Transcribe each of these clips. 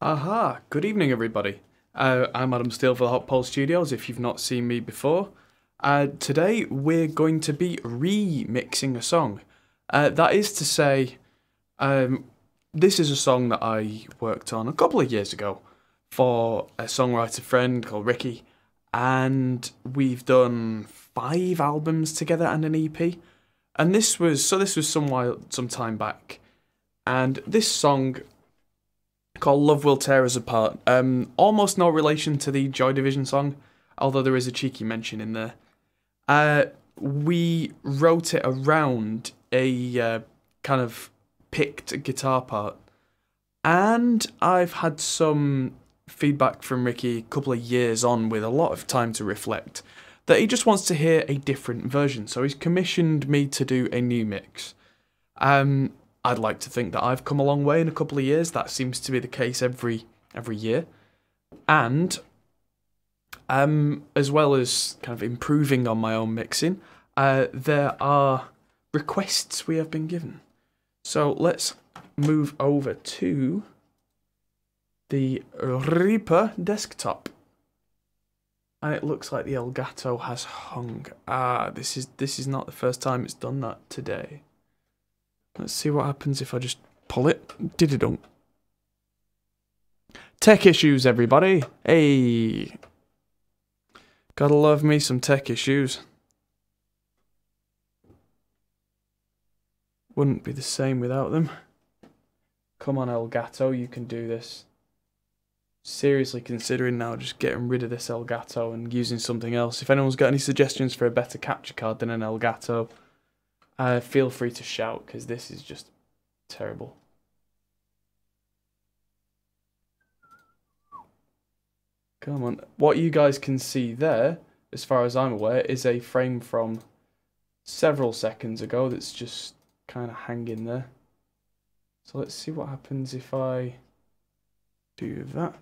Aha, good evening everybody. I'm Adam Steele for the Hot Pole Studios, if you've not seen me before. Today we're going to be remixing a song. That is to say, this is a song that I worked on a couple of years ago for a songwriter friend called Ricky, and we've done 5 albums together and an EP. And this was some time back, and this song called Love Will Tear Us Apart. Almost no relation to the Joy Division song, although there is a cheeky mention in there. We wrote it around a kind of picked guitar part, and I've had some feedback from Ricky a couple of years on with a lot of time to reflect that he just wants to hear a different version, so he's commissioned me to do a new mix. I'd like to think that I've come a long way in a couple of years. That seems to be the case every year. And as well as kind of improving on my own mixing, there are requests we have been given. So let's move over to the Reaper desktop. And it looks like the Elgato has hung. This is not the first time it's done that today. Let's see what happens if I just pull it. Did-a-dunk. Tech issues, everybody. Hey. Gotta love me some tech issues. Wouldn't be the same without them. Come on, Elgato, you can do this. Seriously considering now just getting rid of this Elgato and using something else. If anyone's got any suggestions for a better capture card than an Elgato, feel free to shout, because this is just terrible. Come on. What you guys can see there, as far as I'm aware, is a frame from several seconds ago that's just kind of hanging there. So let's see what happens if I do that.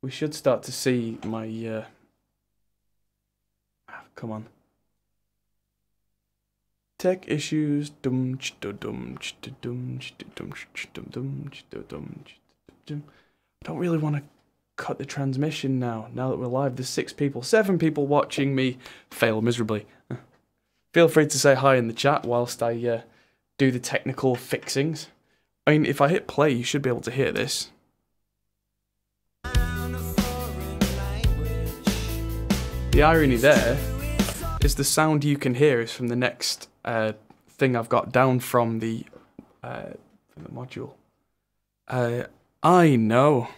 We should start to see my... come on. Tech issues. I don't really want to cut the transmission now that we're live. There's 7 people watching me fail miserably. Feel free to say hi in the chat whilst I do the technical fixings. I mean, if I hit play, you should be able to hear this. The irony there is the sound you can hear is from the next thing I've got down from the module. I know.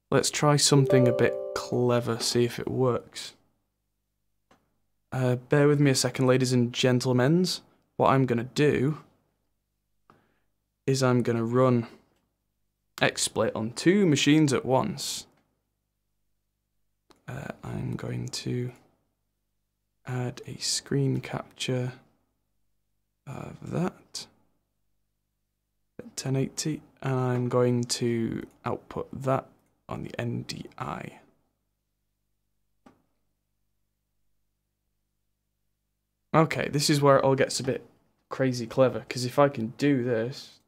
Let's try something a bit clever, see if it works. Bear with me a second, ladies and gentlemen. What I'm going to do is I'm going to run XSplit on 2 machines at once. I'm going to add a screen capture of that at 1080, and I'm going to output that on the NDI. Okay, this is where it all gets a bit crazy clever, because if I can do this,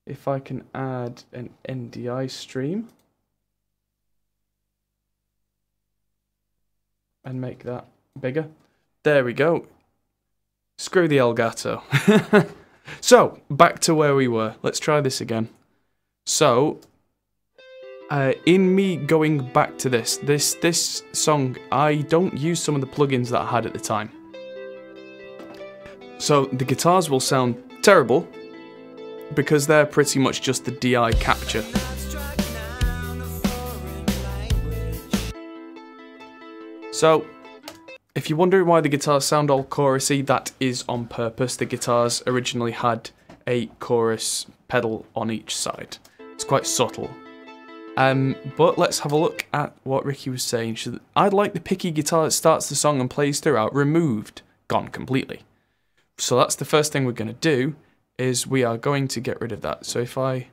if I can add an NDI stream and make that bigger. There we go. Screw the Elgato. So, back to where we were. Let's try this again. So, in me going back to this song, I don't use some of the plugins that I had at the time. So, the guitars will sound terrible because they're pretty much just the DI capture. So, if you're wondering why the guitars sound all chorusy, that is on purpose. The guitars originally had a chorus pedal on each side. It's quite subtle. But let's have a look at what Ricky was saying. I'd like the picky guitar that starts the song and plays throughout removed, gone completely. So that's the first thing we're going to do, is we are going to get rid of that. So if I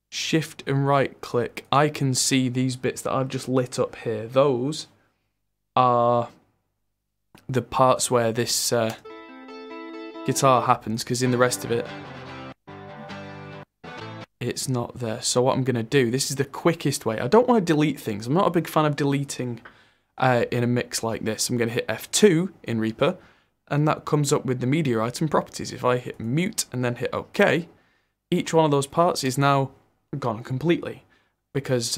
shift and right click, I can see these bits that I've just lit up here. Those are the parts where this guitar happens, because in the rest of it it's not there. So what I'm going to do, this is the quickest way. I don't want to delete things. I'm not a big fan of deleting in a mix like this. I'm going to hit F2 in Reaper, and that comes up with the media item properties. If I hit mute and then hit OK, each one of those parts is now gone completely, because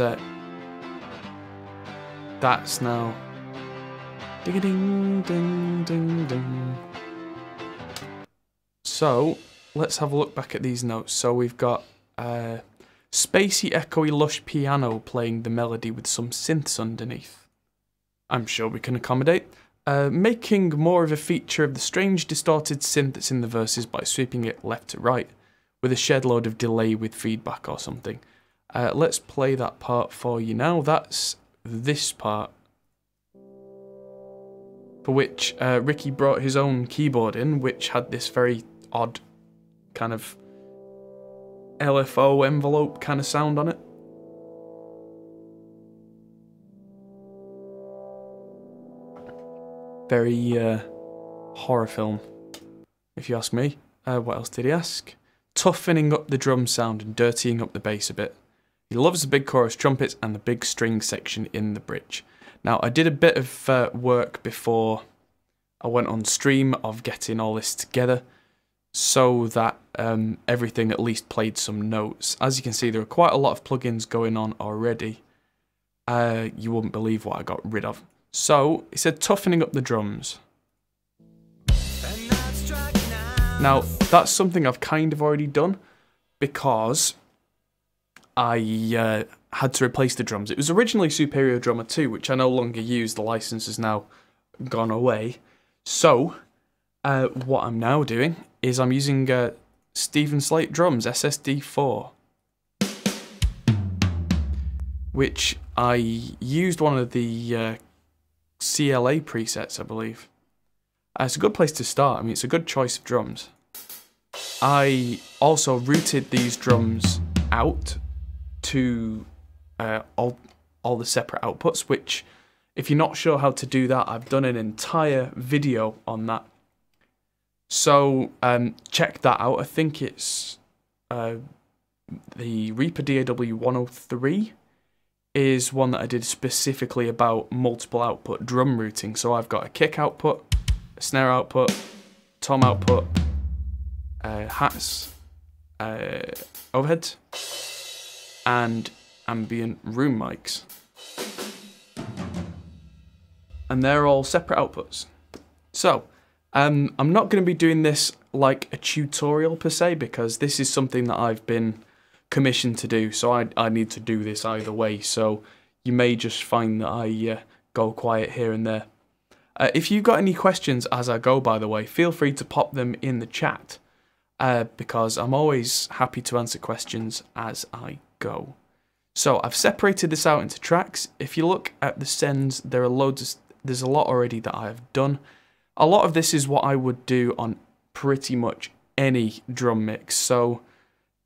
that's now ding ding ding ding ding. So let's have a look back at these notes. So we've got spacey, echoey, lush piano playing the melody with some synths underneath. I'm sure we can accommodate. Making more of a feature of the strange distorted synth that's in the verses by sweeping it left to right, with a shed load of delay with feedback or something. Let's play that part for you now. That's this part, for which Ricky brought his own keyboard in, which had this very odd kind of LFO envelope kind of sound on it. Very horror film, if you ask me. What else did he ask? Toughening up the drum sound and dirtying up the bass a bit. He loves the big chorus trumpets and the big string section in the bridge. Now, I did a bit of work before I went on stream of getting all this together, so that everything at least played some notes. As you can see, there are quite a lot of plugins going on already. You wouldn't believe what I got rid of. So, it said toughening up the drums. Now, that's something I've kind of already done, because I had to replace the drums. It was originally Superior Drummer 2, which I no longer use. The license has now gone away. So, what I'm now doing is I'm using Stephen Slate drums SSD4, which I used one of the CLA presets, I believe. It's a good place to start. I mean, it's a good choice of drums. I also routed these drums out to all the separate outputs, which, if you're not sure how to do that, I've done an entire video on that. So check that out. I think it's the Reaper DAW 103 is one that I did specifically about multiple output drum routing. So I've got a kick output, a snare output, tom output, hats, overheads, and ambient room mics. And they're all separate outputs. So, I'm not going to be doing this like a tutorial per se, because this is something that I've been commissioned to do, so I need to do this either way, so you may just find that I go quiet here and there. If you've got any questions as I go, by the way, feel free to pop them in the chat, because I'm always happy to answer questions as I go. So I've separated this out into tracks. If you look at the sends, there's a lot already that I have done. A lot of this is what I would do on pretty much any drum mix. So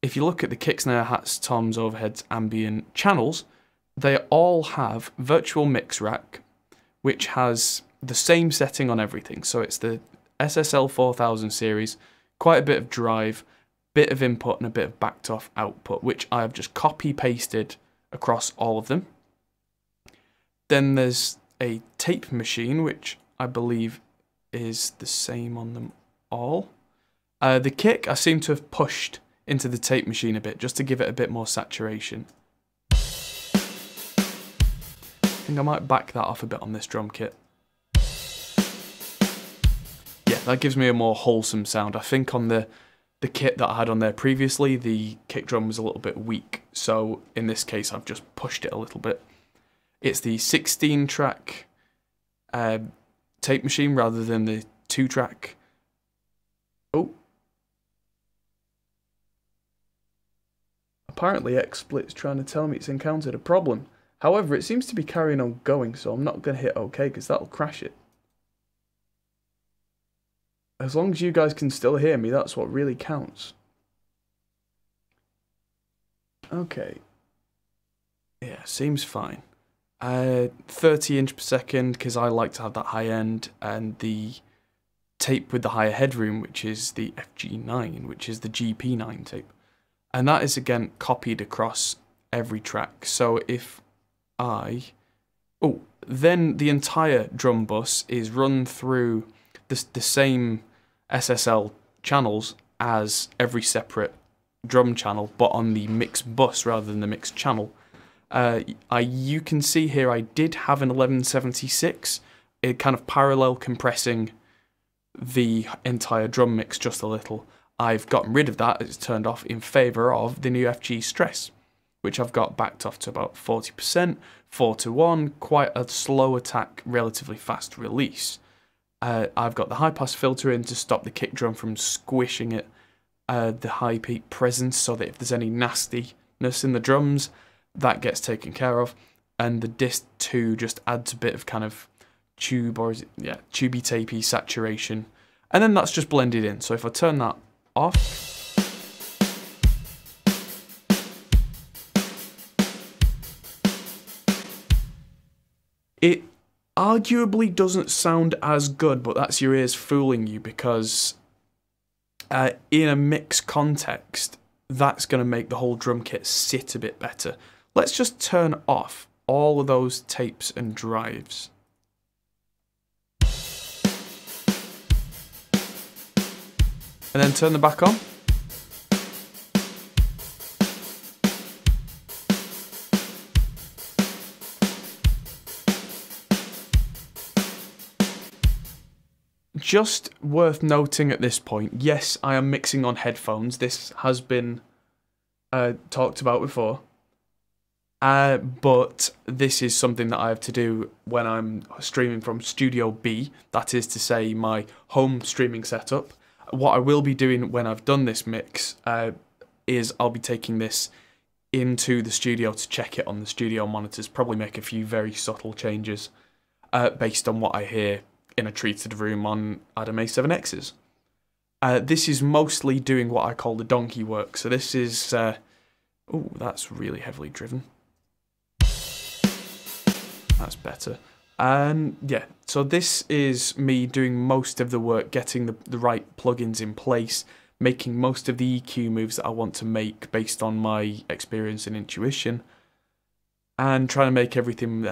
if you look at the kick, snare, hats, toms, overheads, ambient channels, they all have virtual mix rack, which has the same setting on everything. So it's the SSL 4000 series, quite a bit of drive, bit of input and a bit of backed off output, which I have just copy pasted across all of them. Then there's a tape machine, which I believe is the same on them all. The kick I seem to have pushed into the tape machine a bit, just to give it a bit more saturation. I think I might back that off a bit on this drum kit. Yeah, that gives me a more wholesome sound. I think on the kit that I had on there previously, the kick drum was a little bit weak, so in this case I've just pushed it a little bit. It's the 16-track tape machine rather than the 2-track. Oh. Apparently XSplit's trying to tell me it's encountered a problem. However, it seems to be carrying on going, so I'm not going to hit OK because that'll crash it. As long as you guys can still hear me, that's what really counts. Okay. Yeah, seems fine. 30 inch per second, because I like to have that high end, and the tape with the higher headroom, which is the FG9, which is the GP9 tape. And that is again copied across every track. So if then the entire drum bus is run through the same SSL channels as every separate drum channel, but on the mix bus rather than the mix channel. You can see here I did have an 1176, it kind of parallel compressing the entire drum mix just a little. I've gotten rid of that, it's turned off in favour of the new FG Stress, which I've got backed off to about 40%, 4-1, quite a slow attack, relatively fast release. I've got the high pass filter in to stop the kick drum from squishing it, the high peak presence, so that if there's any nastiness in the drums, that gets taken care of. And the disc 2 just adds a bit of kind of tube, or is it, yeah, tubey tapey saturation. And then that's just blended in. So if I turn that off, it arguably doesn't sound as good, but that's your ears fooling you, because in a mix context, that's going to make the whole drum kit sit a bit better. Let's just turn off all of those tapes and drives. And then turn them back on. Just worth noting at this point, yes, I am mixing on headphones. This has been talked about before. But this is something that I have to do when I'm streaming from Studio B, that is to say my home streaming setup. What I will be doing when I've done this mix is I'll be taking this into the studio to check it on the studio monitors, probably make a few very subtle changes based on what I hear in a treated room on Adam A7Xs. This is mostly doing what I call the donkey work, so this is... oh, that's really heavily driven. That's better. And yeah, so this is me doing most of the work, getting the right plugins in place, making most of the EQ moves that I want to make based on my experience and intuition, and trying to make everything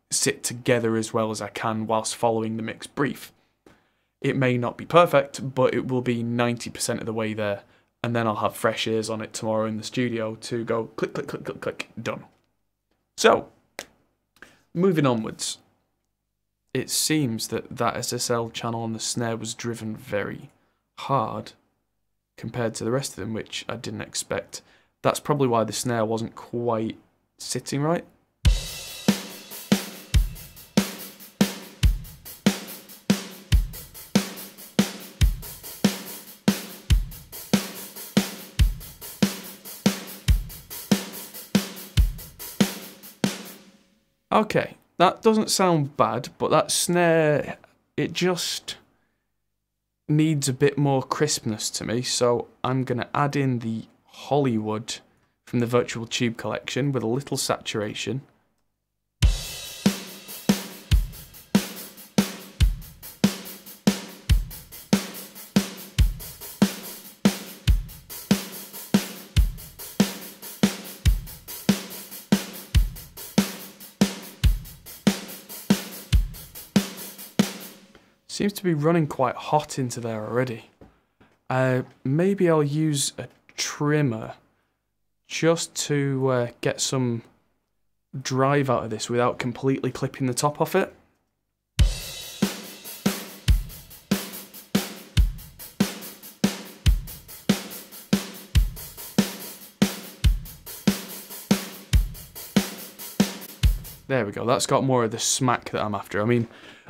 sit together as well as I can whilst following the mix brief. It may not be perfect, but it will be 90% of the way there, and then I'll have fresh ears on it tomorrow in the studio to go click, click, click, click, click, done. So, moving onwards, it seems that that SSL channel on the snare was driven very hard compared to the rest of them, which I didn't expect. That's probably why the snare wasn't quite sitting right. Okay, that doesn't sound bad, but that snare, it just needs a bit more crispness to me, so I'm going to add in the Hollywood from the Virtual Tube collection with a little saturation. Seems to be running quite hot into there already. Maybe I'll use a trimmer just to get some drive out of this without completely clipping the top off it. There we go, that's got more of the smack that I'm after. I mean,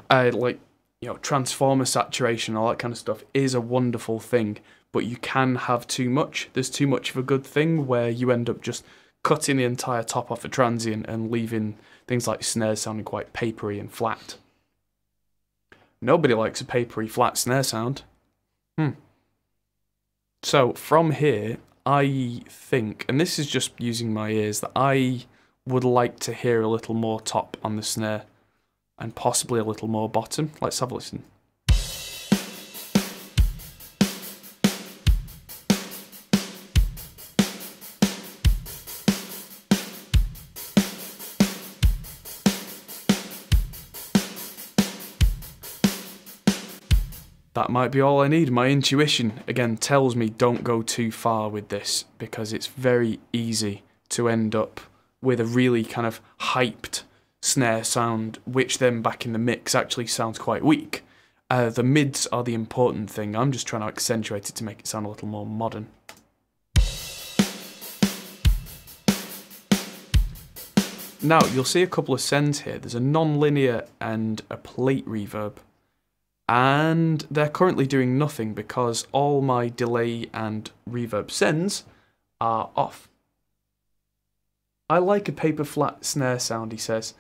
like, you know, transformer saturation, all that kind of stuff is a wonderful thing, but you can have too much. There's too much of a good thing where you end up just cutting the entire top off a transient and leaving things like snares sounding quite papery and flat. Nobody likes a papery, flat snare sound. So from here, I think, and this is just using my ears, that I would like to hear a little more top on the snare and possibly a little more bottom. Let's have a listen. that might be all I need. My intuition, again, tells me don't go too far with this, because it's very easy to end up with a really kind of hyped snare sound, which then back in the mix actually sounds quite weak. The mids are the important thing. I'm just trying to accentuate it to make it sound a little more modern. Now, you'll see a couple of sends here. There's a non-linear and a plate reverb. And they're currently doing nothing because all my delay and reverb sends are off. I like a paper flat snare sound, he says.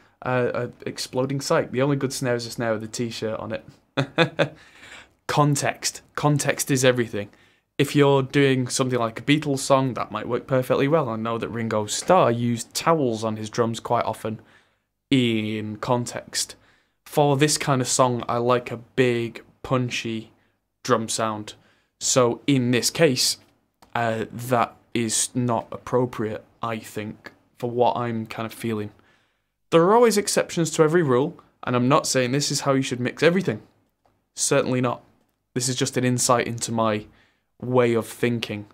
Exploding sight. The only good snare is a snare with a t-shirt on it. Context. Context is everything. If you're doing something like a Beatles song, that might work perfectly well. I know that Ringo Starr used towels on his drums quite often in context. For this kind of song, I like a big, punchy drum sound. So in this case, that is not appropriate, I think, for what I'm kind of feeling. There are always exceptions to every rule, and I'm not saying this is how you should mix everything. Certainly not. This is just an insight into my way of thinking.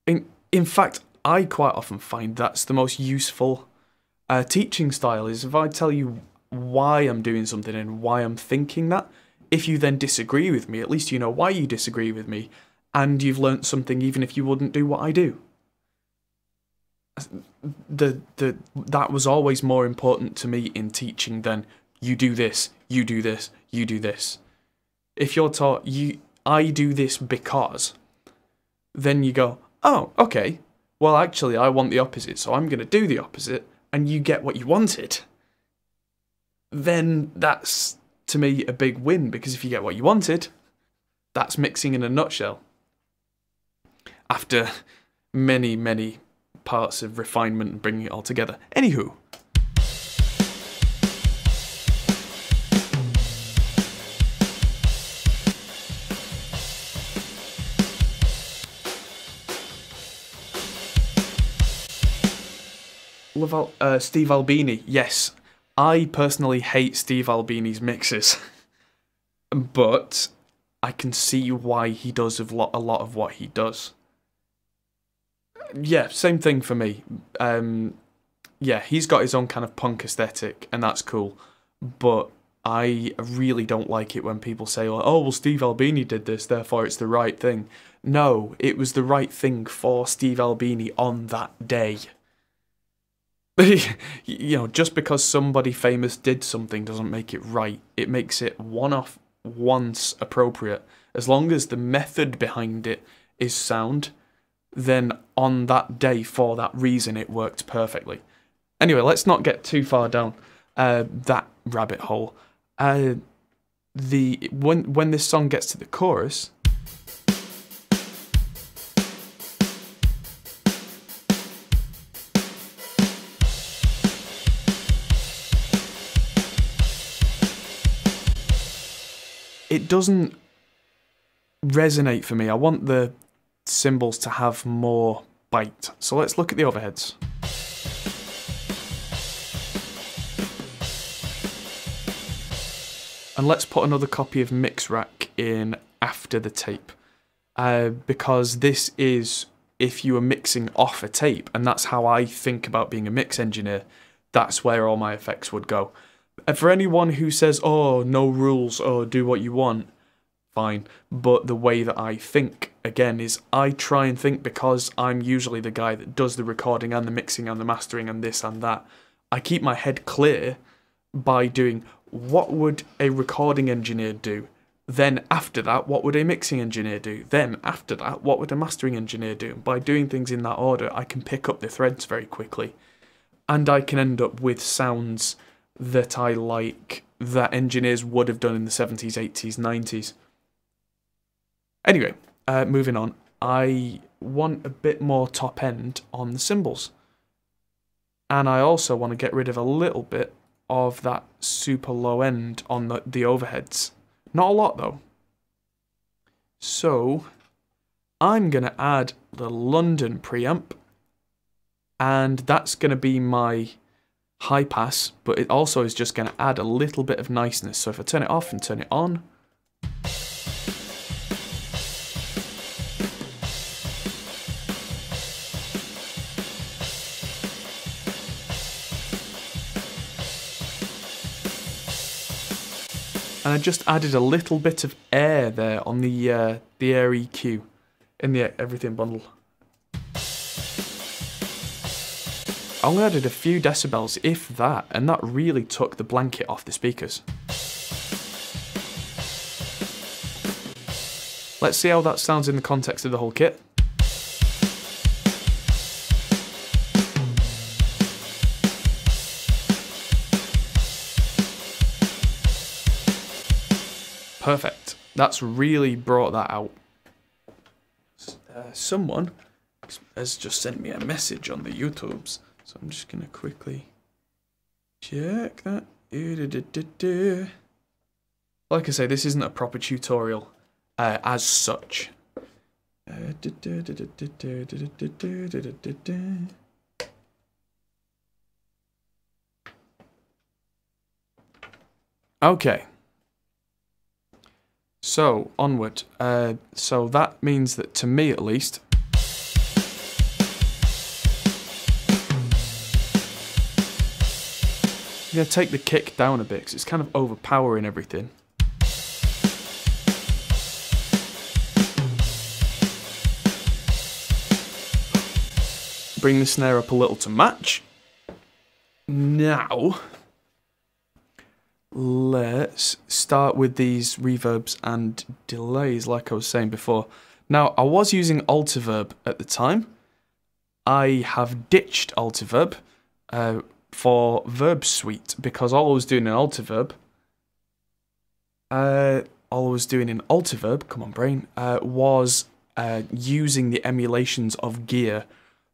In fact, I quite often find that's the most useful teaching style, is if I tell you why I'm doing something and why I'm thinking that, if you then disagree with me, at least you know why you disagree with me, and you've learnt something even if you wouldn't do what I do. That was always more important to me in teaching than you do this, you do this, you do this. If you're taught I do this because, then you go, oh, okay, well actually I want the opposite, so I'm going to do the opposite, and you get what you wanted. Then that's, to me, a big win, because if you get what you wanted, that's mixing in a nutshell. After many, many parts of refinement and bringing it all together. Anywho. Steve Albini, yes. I personally hate Steve Albini's mixes. But I can see why he does a lot of what he does. Yeah, same thing for me. Yeah, he's got his own kind of punk aesthetic, and that's cool. But I really don't like it when people say, oh, well, Steve Albini did this, therefore it's the right thing. No, it was the right thing for Steve Albini on that day. You know, just because somebody famous did something doesn't make it right. It makes it one-off, once appropriate. As long as the method behind it is sound, then on that day, for that reason, it worked perfectly. Anyway, let's not get too far down that rabbit hole. When this song gets to the chorus, it doesn't resonate for me. I want the cymbals to have more bite. So let's look at the overheads. And let's put another copy of Mix Rack in after the tape. Because this is if you were mixing off a tape, and that's how I think about being a mix engineer. That's where all my effects would go. For anyone who says, oh, no rules, oh, do what you want, fine. But the way that I think, again, is I try and think, because I'm usually the guy that does the recording and the mixing and the mastering and this and that. I keep my head clear by doing, what would a recording engineer do? Then after that, what would a mixing engineer do? Then after that, what would a mastering engineer do? By doing things in that order, I can pick up the threads very quickly. And I can end up with sounds that I like, that engineers would have done in the 70s, 80s, 90s. Anyway, moving on. I want a bit more top end on the cymbals. And I also want to get rid of a little bit of that super low end on the overheads. Not a lot though. So I'm going to add the London preamp, and that's going to be my high pass, but it also is just going to add a little bit of niceness. So if I turn it off and turn it on, and I just added a little bit of air there on the air EQ in the Everything Bundle. I only added a few decibels, if that, and that really took the blanket off the speakers. Let's see how that sounds in the context of the whole kit. Perfect. That's really brought that out. Someone has just sent me a message on the YouTubes, so I'm just going to quickly check that. Like I say, this isn't a proper tutorial as such. Okay. So, onward. So that means that, to me at least, I'm going to take the kick down a bit because it's kind of overpowering everything. Bring the snare up a little to match. Now, let's start with these reverbs and delays like I was saying before. Now, I was using Altiverb at the time. I have ditched Altiverb for Verb Suite because all I was doing in Altiverb, come on brain, was using the emulations of gear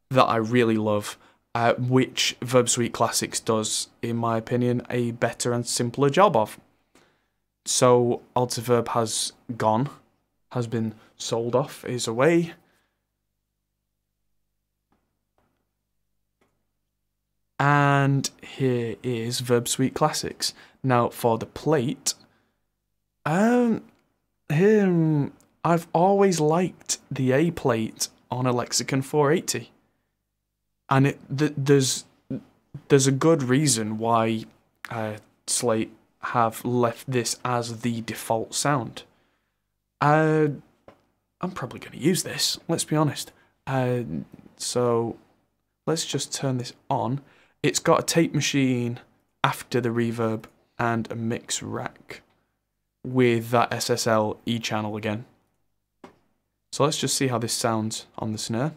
that I really love, which Verb Suite Classics does, in my opinion, a better and simpler job of. So Altiverb has gone, has been sold off, is away. And here is Verb Suite Classics. Now for the plate, I've always liked the A plate on a Lexicon 480. And there's a good reason why Slate have left this as the default sound. I'm probably going to use this, let's be honest. So let's just turn this on. It's got a tape machine after the reverb and a mix rack with that SSL E channel again. So let's just see how this sounds on the snare.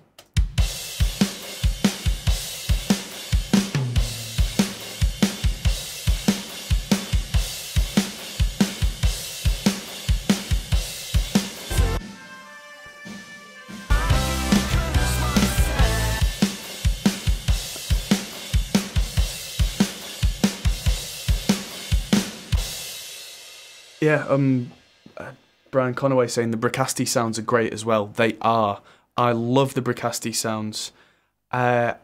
Yeah, Brian Conaway saying the Bricasti sounds are great as well. They are. I love the Bricasti sounds. I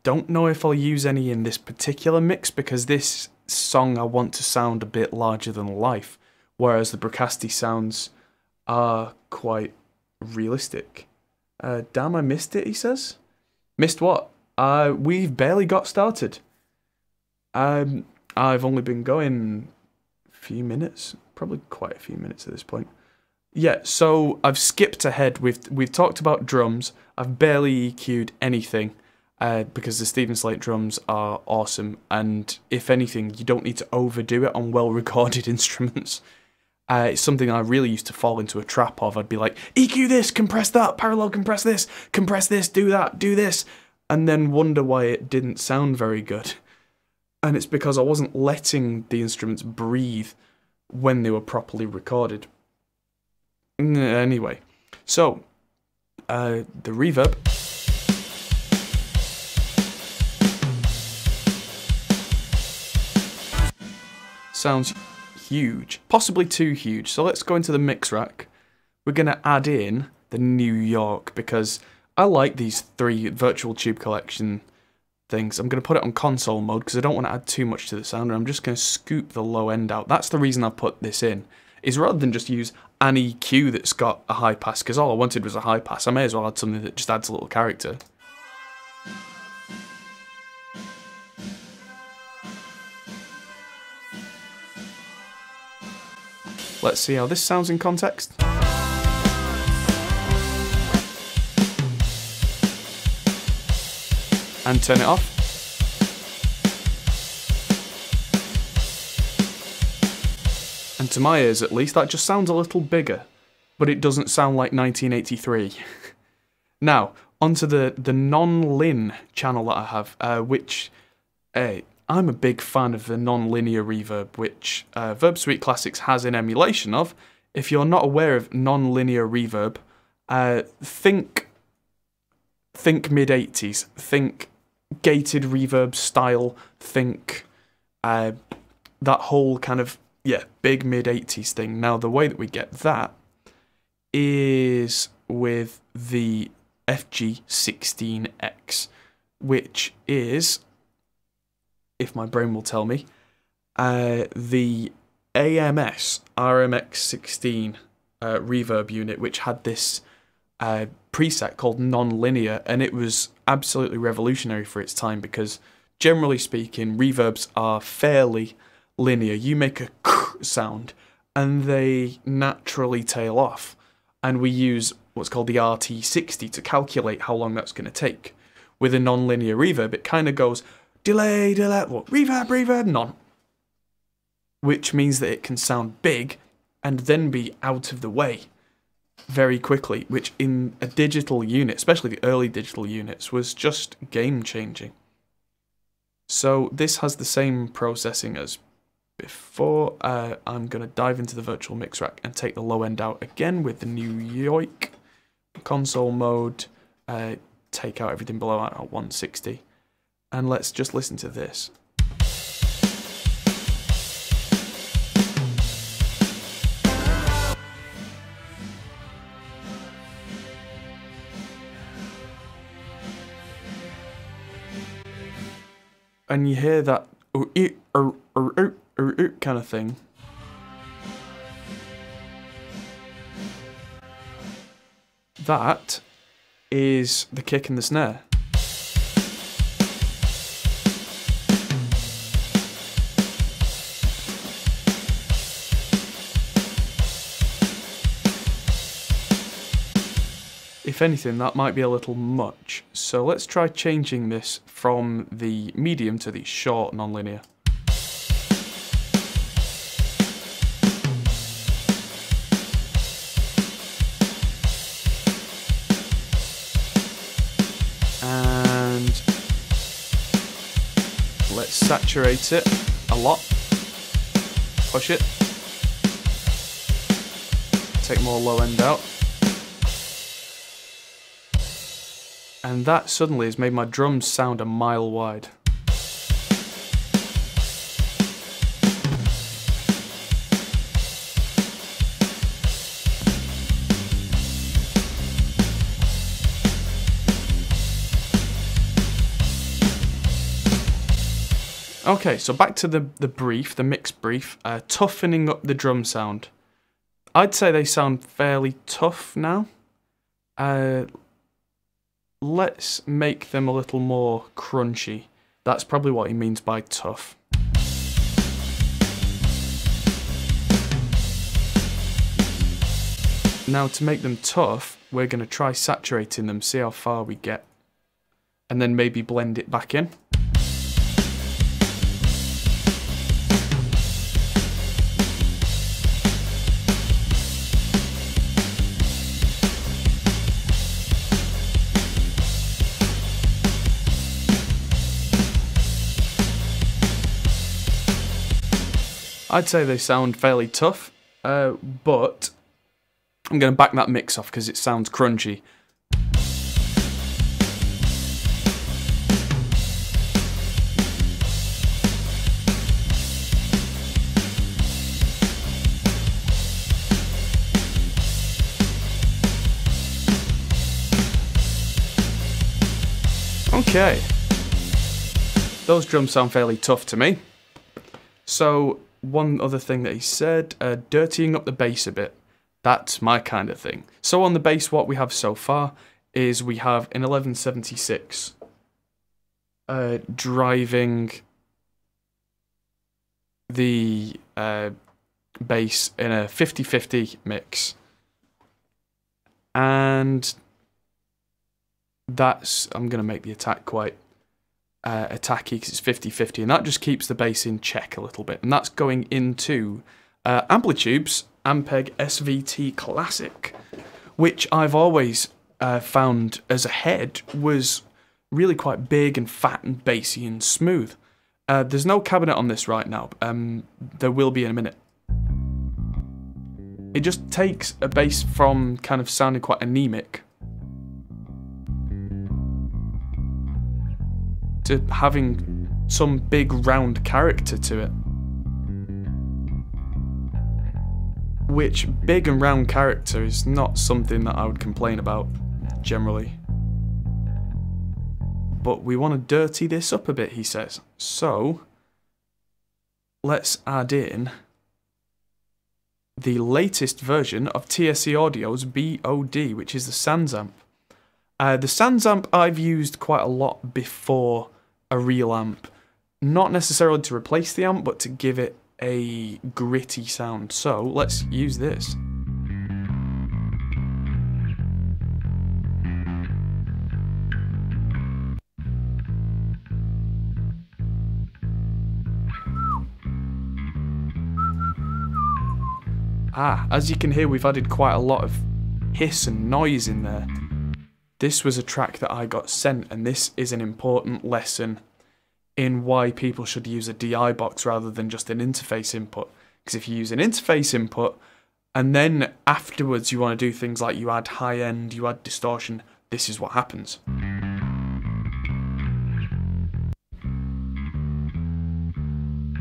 don't know if I'll use any in this particular mix because this song I want to sound a bit larger than life, whereas the Bricasti sounds are quite realistic. Damn, I missed it, he says. Missed what? We've barely got started. I've only been going few minutes, probably quite a few minutes at this point. Yeah, so I've skipped ahead. We've talked about drums. I've barely EQ'd anything because the Stephen Slate drums are awesome, and if anything, you don't need to overdo it on well-recorded instruments. It's something I really used to fall into a trap of. I'd be like, EQ this, compress that, parallel compress this, do that, do this, and then wonder why it didn't sound very good. And it's because I wasn't letting the instruments breathe when they were properly recorded. Anyway, so the reverb. Sounds huge, possibly too huge. So let's go into the mix rack. We're going to add in the New York because I like these three Virtual Tube Collection things. I'm going to put it on console mode because I don't want to add too much to the sound, and I'm just going to scoop the low end out. That's the reason I put this in, is rather than just use an EQ that's got a high pass, because all I wanted was a high pass, I may as well add something that just adds a little character. Let's see how this sounds in context. And turn it off. And to my ears at least, that just sounds a little bigger, but it doesn't sound like 1983. Now, onto the non-lin channel that I have, which I'm a big fan of the non-linear reverb, which Verb Suite Classics has an emulation of. If you're not aware of non-linear reverb, think mid-80s, think gated reverb style, think that whole kind of, big mid-80s thing. Now, the way that we get that is with the FG16X, which is, if my brain will tell me, the AMS RMX16 reverb unit, which had this preset called non-linear, and it was absolutely revolutionary for its time because, generally speaking, reverbs are fairly linear. You make a sound and they naturally tail off, and we use what's called the RT60 to calculate how long that's going to take. With a non-linear reverb, it kind of goes delay, reverb, non, which means that it can sound big and then be out of the way very quickly, which in a digital unit, especially the early digital units, was just game-changing. So this has the same processing as before. I'm going to dive into the virtual mix rack and take the low end out again with the new yoik. Console mode, take out everything below at 160. And let's just listen to this. And you hear that kind of thing. That is the kick and the snare. If anything, that might be a little much, so let's try changing this from the medium to the short non-linear. And let's saturate it a lot. Push it. Take more low end out. And that suddenly has made my drums sound a mile wide. Okay, so back to the brief, the mix brief, toughening up the drum sound. I'd say they sound fairly tough now. Let's make them a little more crunchy. That's probably what he means by tough. Now to make them tough, we're going to try saturating them, see how far we get, and then maybe blend it back in. I'd say they sound fairly tough, but I'm going to back that mix off because it sounds crunchy. Okay, those drums sound fairly tough to me. So one other thing that he said, dirtying up the bass a bit. That's my kind of thing. So on the bass, what we have so far is we have an 1176 driving the bass in a 50-50 mix. And I'm going to make the attack quite attacky because it's 50-50, and that just keeps the bass in check a little bit. And that's going into Amplitude's Ampeg SVT Classic, which I've always found as a head was really quite big and fat and bassy and smooth. There's no cabinet on this right now. There will be in a minute. It just takes a bass from kind of sounding quite anemic to having some big round character to it. Which big and round character is not something that I would complain about generally. But we want to dirty this up a bit, he says. So let's add in the latest version of TSC Audio's BOD, which is the Sans amp. The Sans amp I've used quite a lot before a real amp. Not necessarily to replace the amp, but to give it a gritty sound. So let's use this. As you can hear, we've added quite a lot of hiss and noise in there. This was a track that I got sent, and this is an important lesson in why people should use a DI box rather than just an interface input. Because if you use an interface input, and then afterwards you want to do things like you add high end, you add distortion, this is what happens.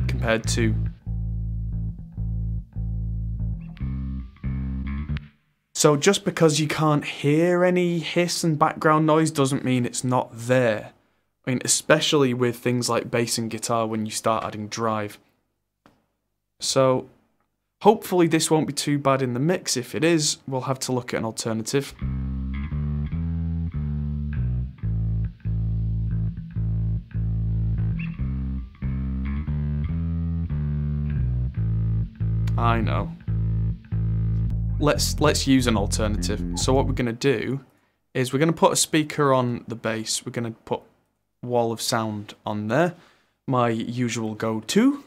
Compared to... So just because you can't hear any hiss and background noise doesn't mean it's not there. I mean, especially with things like bass and guitar when you start adding drive. So hopefully this won't be too bad in the mix. If it is, we'll have to look at an alternative. I know. Let's use an alternative. So what we're going to do is we're going to put a speaker on the bass. We're going to put wall of sound on there. My usual go-to.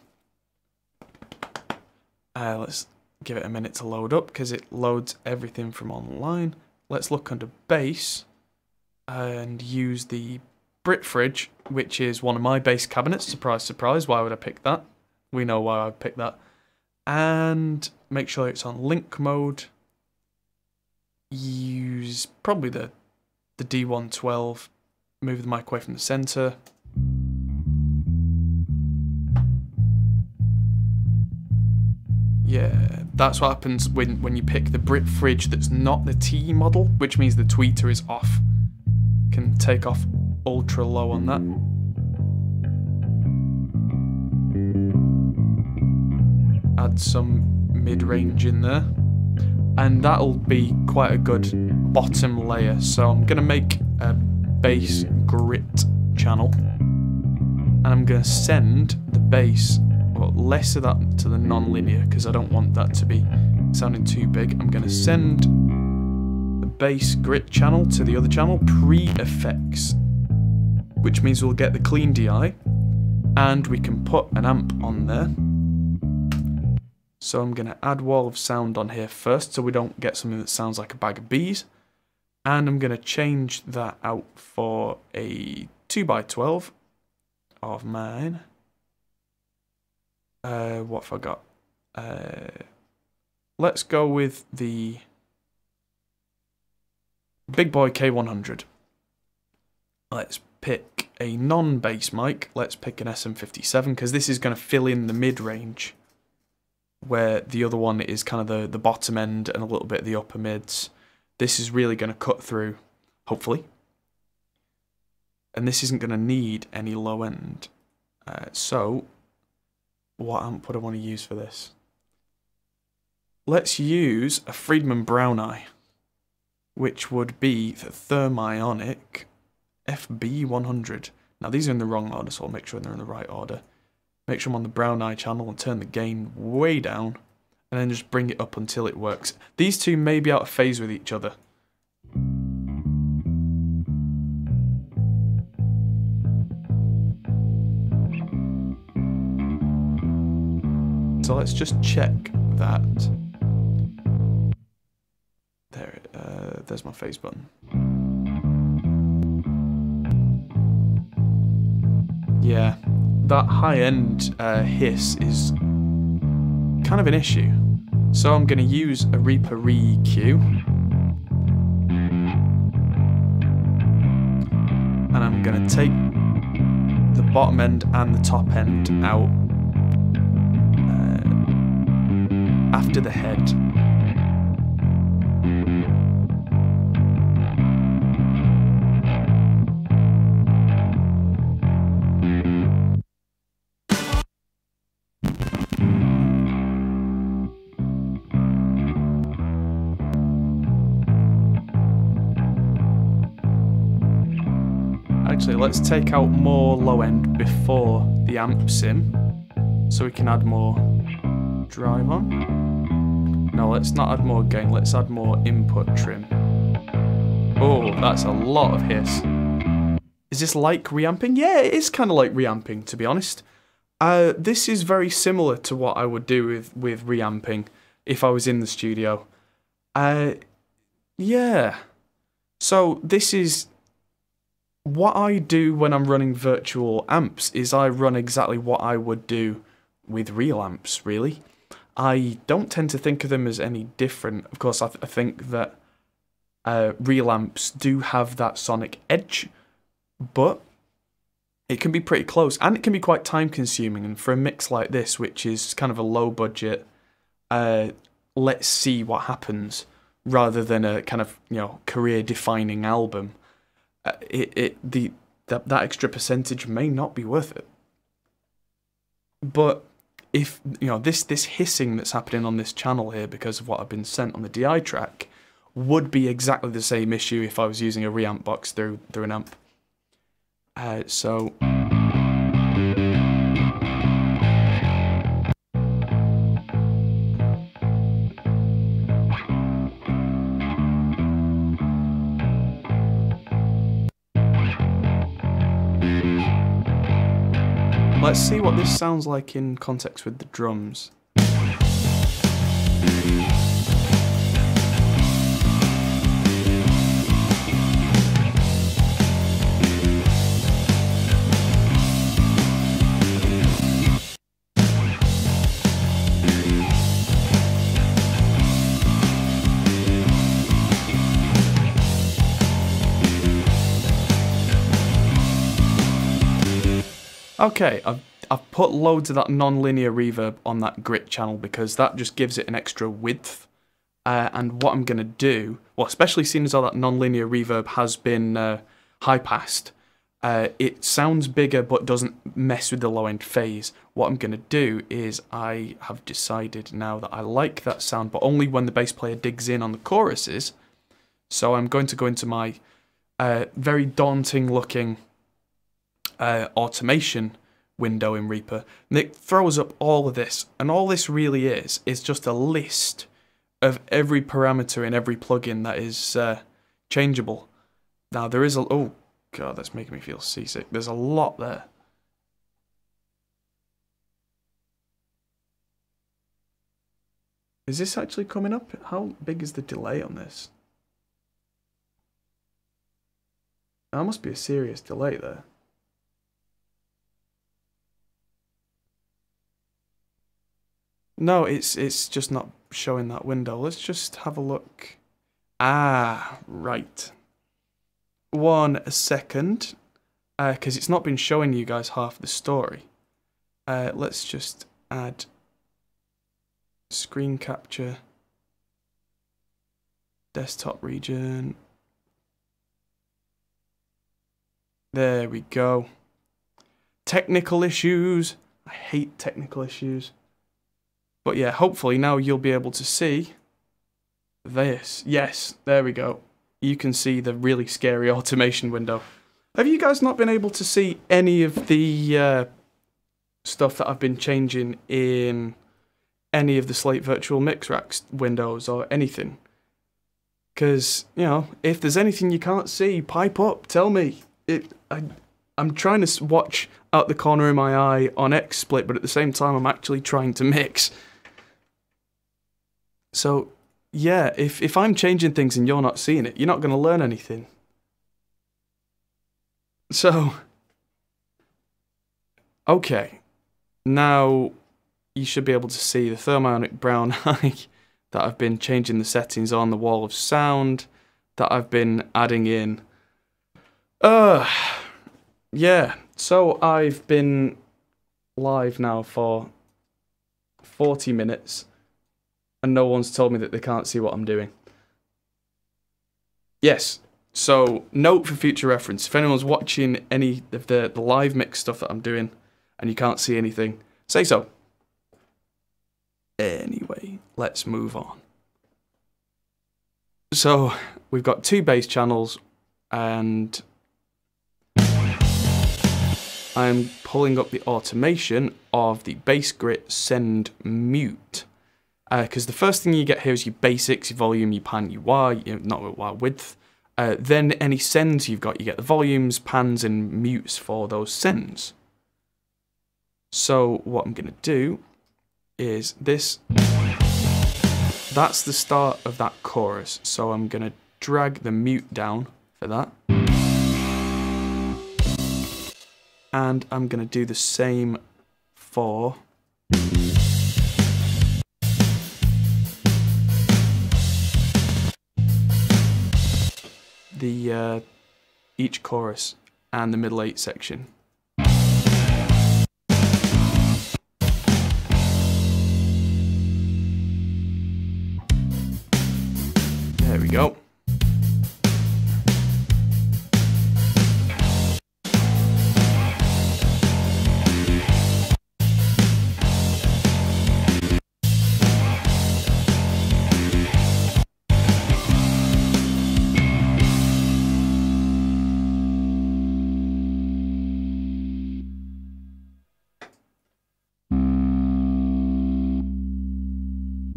Let's give it a minute to load up because it loads everything from online. Let's look under bass and use the Brit Fridge, which is one of my bass cabinets. Surprise, surprise. Why would I pick that? We know why I picked that. And make sure it's on link mode. Use probably the D112. Move the mic away from the center. Yeah, that's what happens when you pick the Brit Fridge that's not the T model, which means the tweeter is off. Can take off ultra low on that. Add some mid-range in there, and that'll be quite a good bottom layer. So I'm going to make a bass grit channel, and I'm going to send the bass, well, less of that to the non-linear because I don't want that to be sounding too big. I'm going to send the bass grit channel to the other channel, pre-effects, which means we'll get the clean DI, and we can put an amp on there. So I'm going to add wall of sound on here first so we don't get something that sounds like a bag of bees. And I'm going to change that out for a 2x12 of mine. What have I got? Let's go with the Big Boy K100. Let's pick a non-bass mic. Let's pick an SM57 because this is going to fill in the mid-range, where the other one is kind of the bottom end and a little bit of the upper mids. This is really going to cut through, hopefully. And this isn't going to need any low end. So, what amp would I want to use for this? Let's use a Friedman Brown Eye, which would be the Thermionic FB100. Now, these are in the wrong order, so I'll make sure they're in the right order. Make sure I'm on the Brown Eye channel and turn the gain way down. and then just bring it up until it works. These two may be out of phase with each other. So let's just check that. There's my phase button. Yeah, that high-end hiss is kind of an issue. So I'm going to use a Reaper re-EQ. And I'm going to take the bottom end and the top end out after the head. Actually, let's take out more low end before the amp sim, so we can add more drive on. No, let's not add more gain, let's add more input trim. Oh, that's a lot of hiss. Is this like reamping? Yeah, it is kind of like reamping, to be honest. This is very similar to what I would do with reamping if I was in the studio. Yeah. So this is... What I do when I'm running virtual amps is I run exactly what I would do with real amps, really. I don't tend to think of them as any different. Of course, I think that real amps do have that sonic edge, but it can be pretty close, and it can be quite time-consuming. And for a mix like this, which is kind of a low-budget, let's see what happens, rather than a kind of, you know, career-defining album, that extra percentage may not be worth it. But if, you know, this hissing that's happening on this channel here because of what I've been sent on the DI track would be exactly the same issue if I was using a reamp box through an amp. So let's see what this sounds like in context with the drums. Okay, I've put loads of that non-linear reverb on that grit channel because that just gives it an extra width. And what I'm going to do, well, especially seeing as all that non-linear reverb has been high-passed, it sounds bigger but doesn't mess with the low-end phase. What I'm going to do is I have decided now that I like that sound, but only when the bass player digs in on the choruses. So I'm going to go into my very daunting-looking automation window in Reaper, and it throws up all of this, and all this really is just a list of every parameter in every plugin that is changeable. Now there is a... oh god, that's making me feel seasick. There's a lot there. Is this actually coming up? How big is the delay on this? That must be a serious delay there. No, it's just not showing that window. Let's just have a look. Ah, right. 1 second, because it's not been showing you guys half the story. Let's just add screen capture, desktop region. There we go. Technical issues. I hate technical issues. But yeah, hopefully now you'll be able to see this. Yes, there we go. You can see the really scary automation window. Have you guys not been able to see any of the stuff that I've been changing in any of the Slate Virtual Mix Racks windows or anything. Because, you know, if there's anything you can't see, pipe up, tell me. I'm trying to watch out the corner of my eye on XSplit, but at the same time I'm actually trying to mix. So, yeah, if I'm changing things and you're not seeing it, you're not going to learn anything. So, okay, now you should be able to see the thermionic brown eye that I've been changing the settings on, the wall of sound that I've been adding in. Yeah, so I've been live now for 40 minutes and no one's told me that they can't see what I'm doing. Yes, so note for future reference, if anyone's watching any of the live mix stuff that I'm doing and you can't see anything, say so. Anyway, let's move on. So, we've got 2 bass channels, and I'm pulling up the automation of the bass grit send mute. Because the first thing you get here is your basics, your volume, your pan, your wah, not wah, width. Then any sends you've got, you get the volumes, pans, and mutes for those sends. So, what I'm going to do is this, that's the start of that chorus, so I'm going to drag the mute down for that, and I'm going to do the same for the each chorus and the middle 8 section. There we go.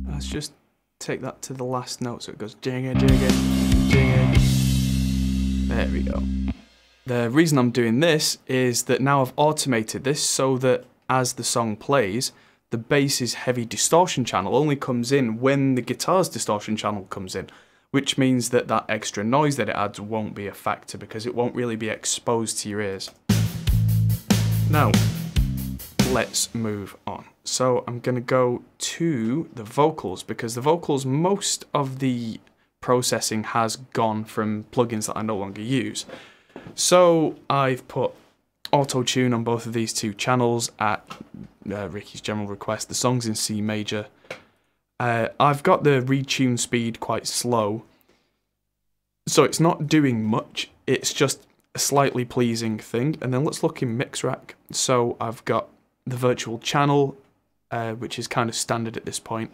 Let's just take that to the last note so it goes jigga jigga jigga. There we go. The reason I'm doing this is that now I've automated this so that as the song plays, the bass's heavy distortion channel only comes in when the guitar's distortion channel comes in, which means that that extra noise that it adds won't be a factor because it won't really be exposed to your ears. Now, let's move on. So I'm going to go to the vocals because the vocals, most of the processing has gone from plugins that I no longer use. So I've put auto-tune on both of these 2 channels at Ricky's general request. The song's in C major. I've got the retune speed quite slow, so it's not doing much. It's just a slightly pleasing thing. And then let's look in mix rack. So I've got the virtual channel, which is kind of standard at this point.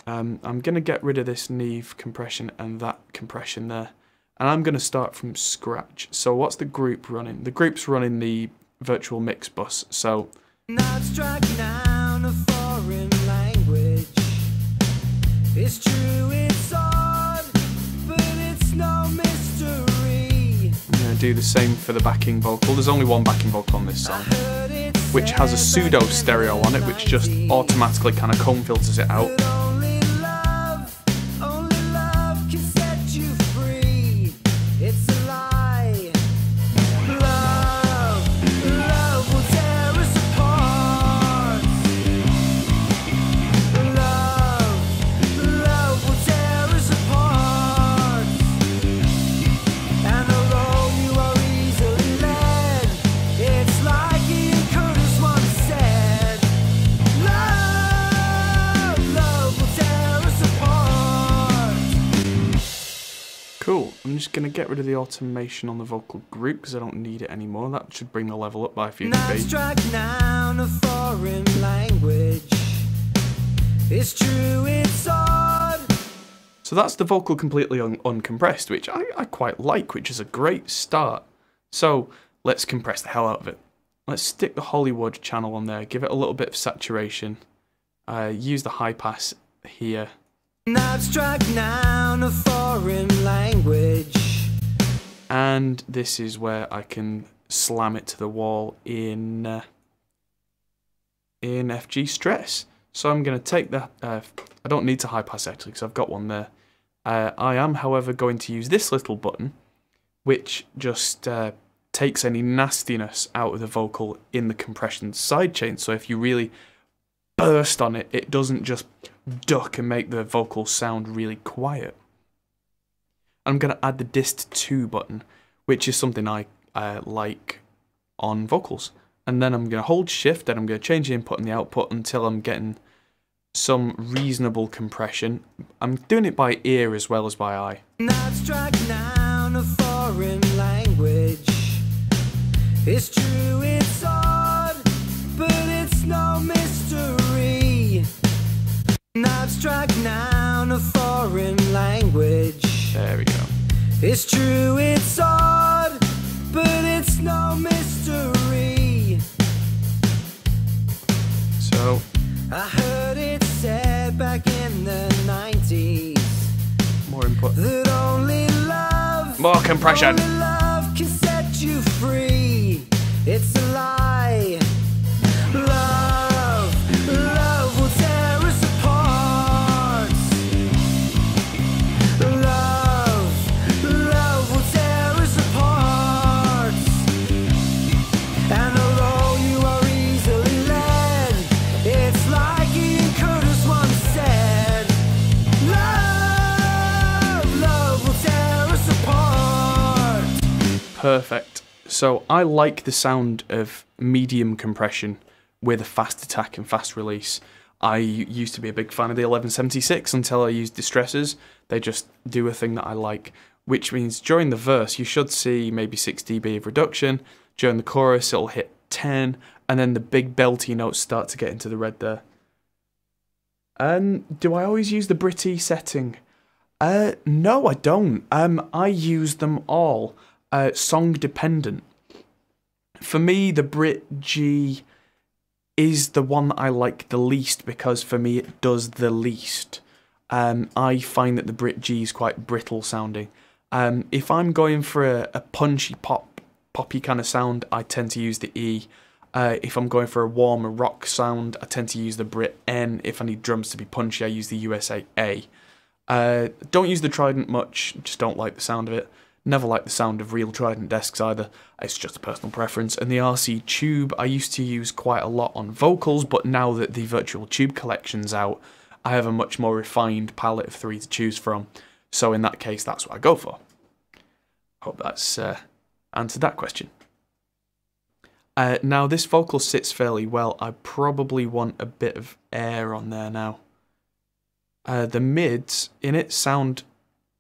I'm going to get rid of this Neve compression and that compression there. And I'm going to start from scratch. So what's the group running? The group's running the virtual mix bus. So not struck down a foreign language. It's true, it's odd, but it's no mystery. I'm going to do the same for the backing vocal. There's only one backing vocal on this song, which has a pseudo stereo on it, which just automatically kind of comb filters it out. Cool, I'm just going to get rid of the automation on the vocal group because I don't need it anymore. That should bring the level up by a few dB. Down a foreign language. It's true, it's odd. So that's the vocal completely uncompressed, which I quite like, which is a great start. So let's compress the hell out of it. Let's stick the Hollywood channel on there, give it a little bit of saturation. use the high pass here. An abstract noun, a foreign language. And this is where I can slam it to the wall in FG stress. So I'm going to take the... I don't need to high pass actually because I've got one there. I am, however, going to use this little button, which just takes any nastiness out of the vocal in the compression sidechain. So if you really burst on it, it doesn't just duck and make the vocals sound really quiet. I'm going to add the dist 2 button, which is something I like on vocals. And then I'm going to hold shift and I'm going to change the input and the output until I'm getting some reasonable compression. I'm doing it by ear as well as by eye. An abstract noun, a foreign language. It's true, it's odd, but it's no mystery. An abstract noun, a foreign language. There we go. It's true, it's odd, but it's no mystery. So I heard it said back in the 90s more input. that only love, More compression. only love can set you free. It's a lie. Love will tear us apart. Love will tear us apart. And although you are easily led, it's like Ian Curtis once said, love will tear us apart. Perfect. So I like the sound of medium compression with a fast attack and fast release. I used to be a big fan of the 1176 until I used distressors. They just do a thing that I like, which means during the verse you should see maybe 6 dB of reduction. During the chorus it'll hit 10, and then the big belty notes start to get into the red there. Do I always use the Brit E setting? No, I don't. I use them all. Song dependent. For me, the Brit G is the one that I like the least because for me it does the least. I find that the Brit G is quite brittle sounding. If I'm going for a punchy poppy kind of sound, I tend to use the E. If I'm going for a warmer rock sound, I tend to use the Brit N. If I need drums to be punchy, I use the USA A. Don't use the Trident much, just don't like the sound of it. Never liked the sound of real Trident desks either. It's just a personal preference. And the RC Tube I used to use quite a lot on vocals, but now that the Virtual Tube collection's out, I have a much more refined palette of 3 to choose from. So in that case, that's what I go for. Hope that's answered that question. Now this vocal sits fairly well. I probably want a bit of air on there now. The mids in it sound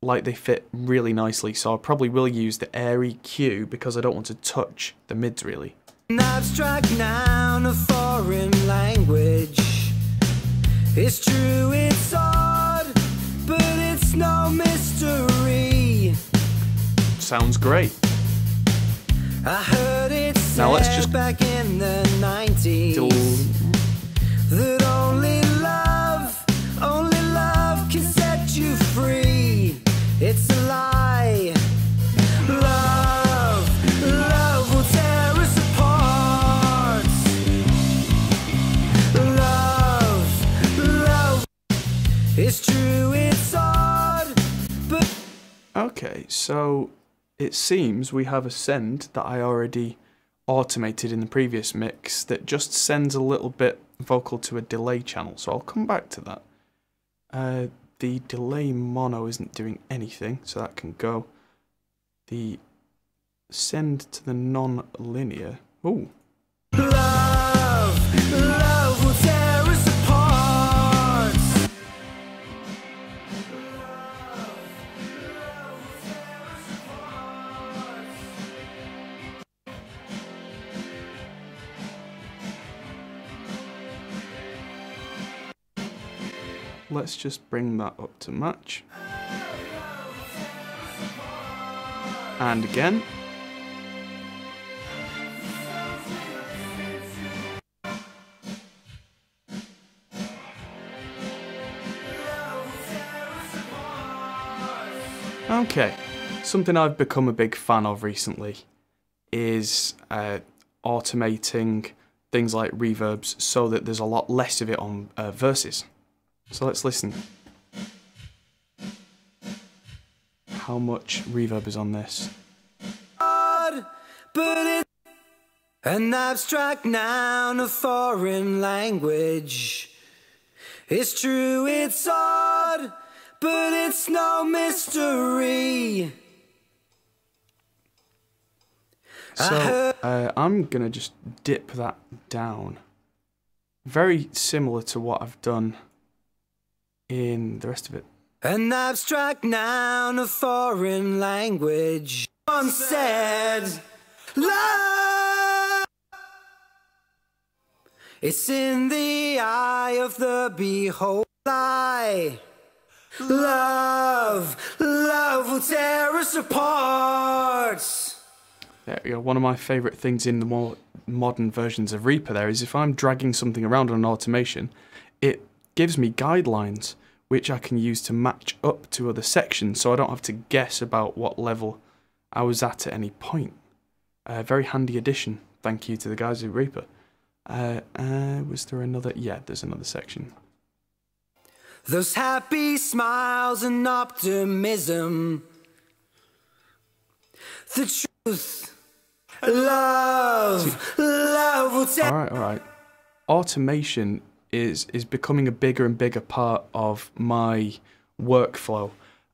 like they fit really nicely, so I probably will use the airy Q because I don't want to touch the mids really. An abstract noun, a foreign language. It's true, it's odd, but it's no mystery. Sounds great. I heard it said Now let's just back in the 90s that only love can set you free. It's a lie. Love will tear us apart. Love, it's true, it's odd, but... Okay, so it seems we have a send that I already automated in the previous mix that just sends a little bit vocal to a delay channel, so I'll come back to that. The delay mono isn't doing anything, so that can go. The send to the non-linear. Ooh. Love will tear us apart. Let's just bring that up to match. And again. Okay, something I've become a big fan of recently is automating things like reverbs so that there's a lot less of it on verses. So let's listen. How much reverb is on this? But it's an abstract noun, a foreign language. It's true, it's odd, but it's no mystery. So I'm gonna just dip that down. Very similar to what I've done in the rest of it. An abstract noun, a foreign language. Once said, love. It's in the eye of the beholder. Love will tear us apart. There we go. One of my favourite things in the more modern versions of Reaper there is if I'm dragging something around on an automation, it gives me guidelines which I can use to match up to other sections so I don't have to guess about what level I was at any point. Very handy addition. Thank you to the guys at Reaper. Was there another? Yeah, there's another section. Those happy smiles and optimism. The truth. Love will take. Alright. Automation is becoming a bigger and bigger part of my workflow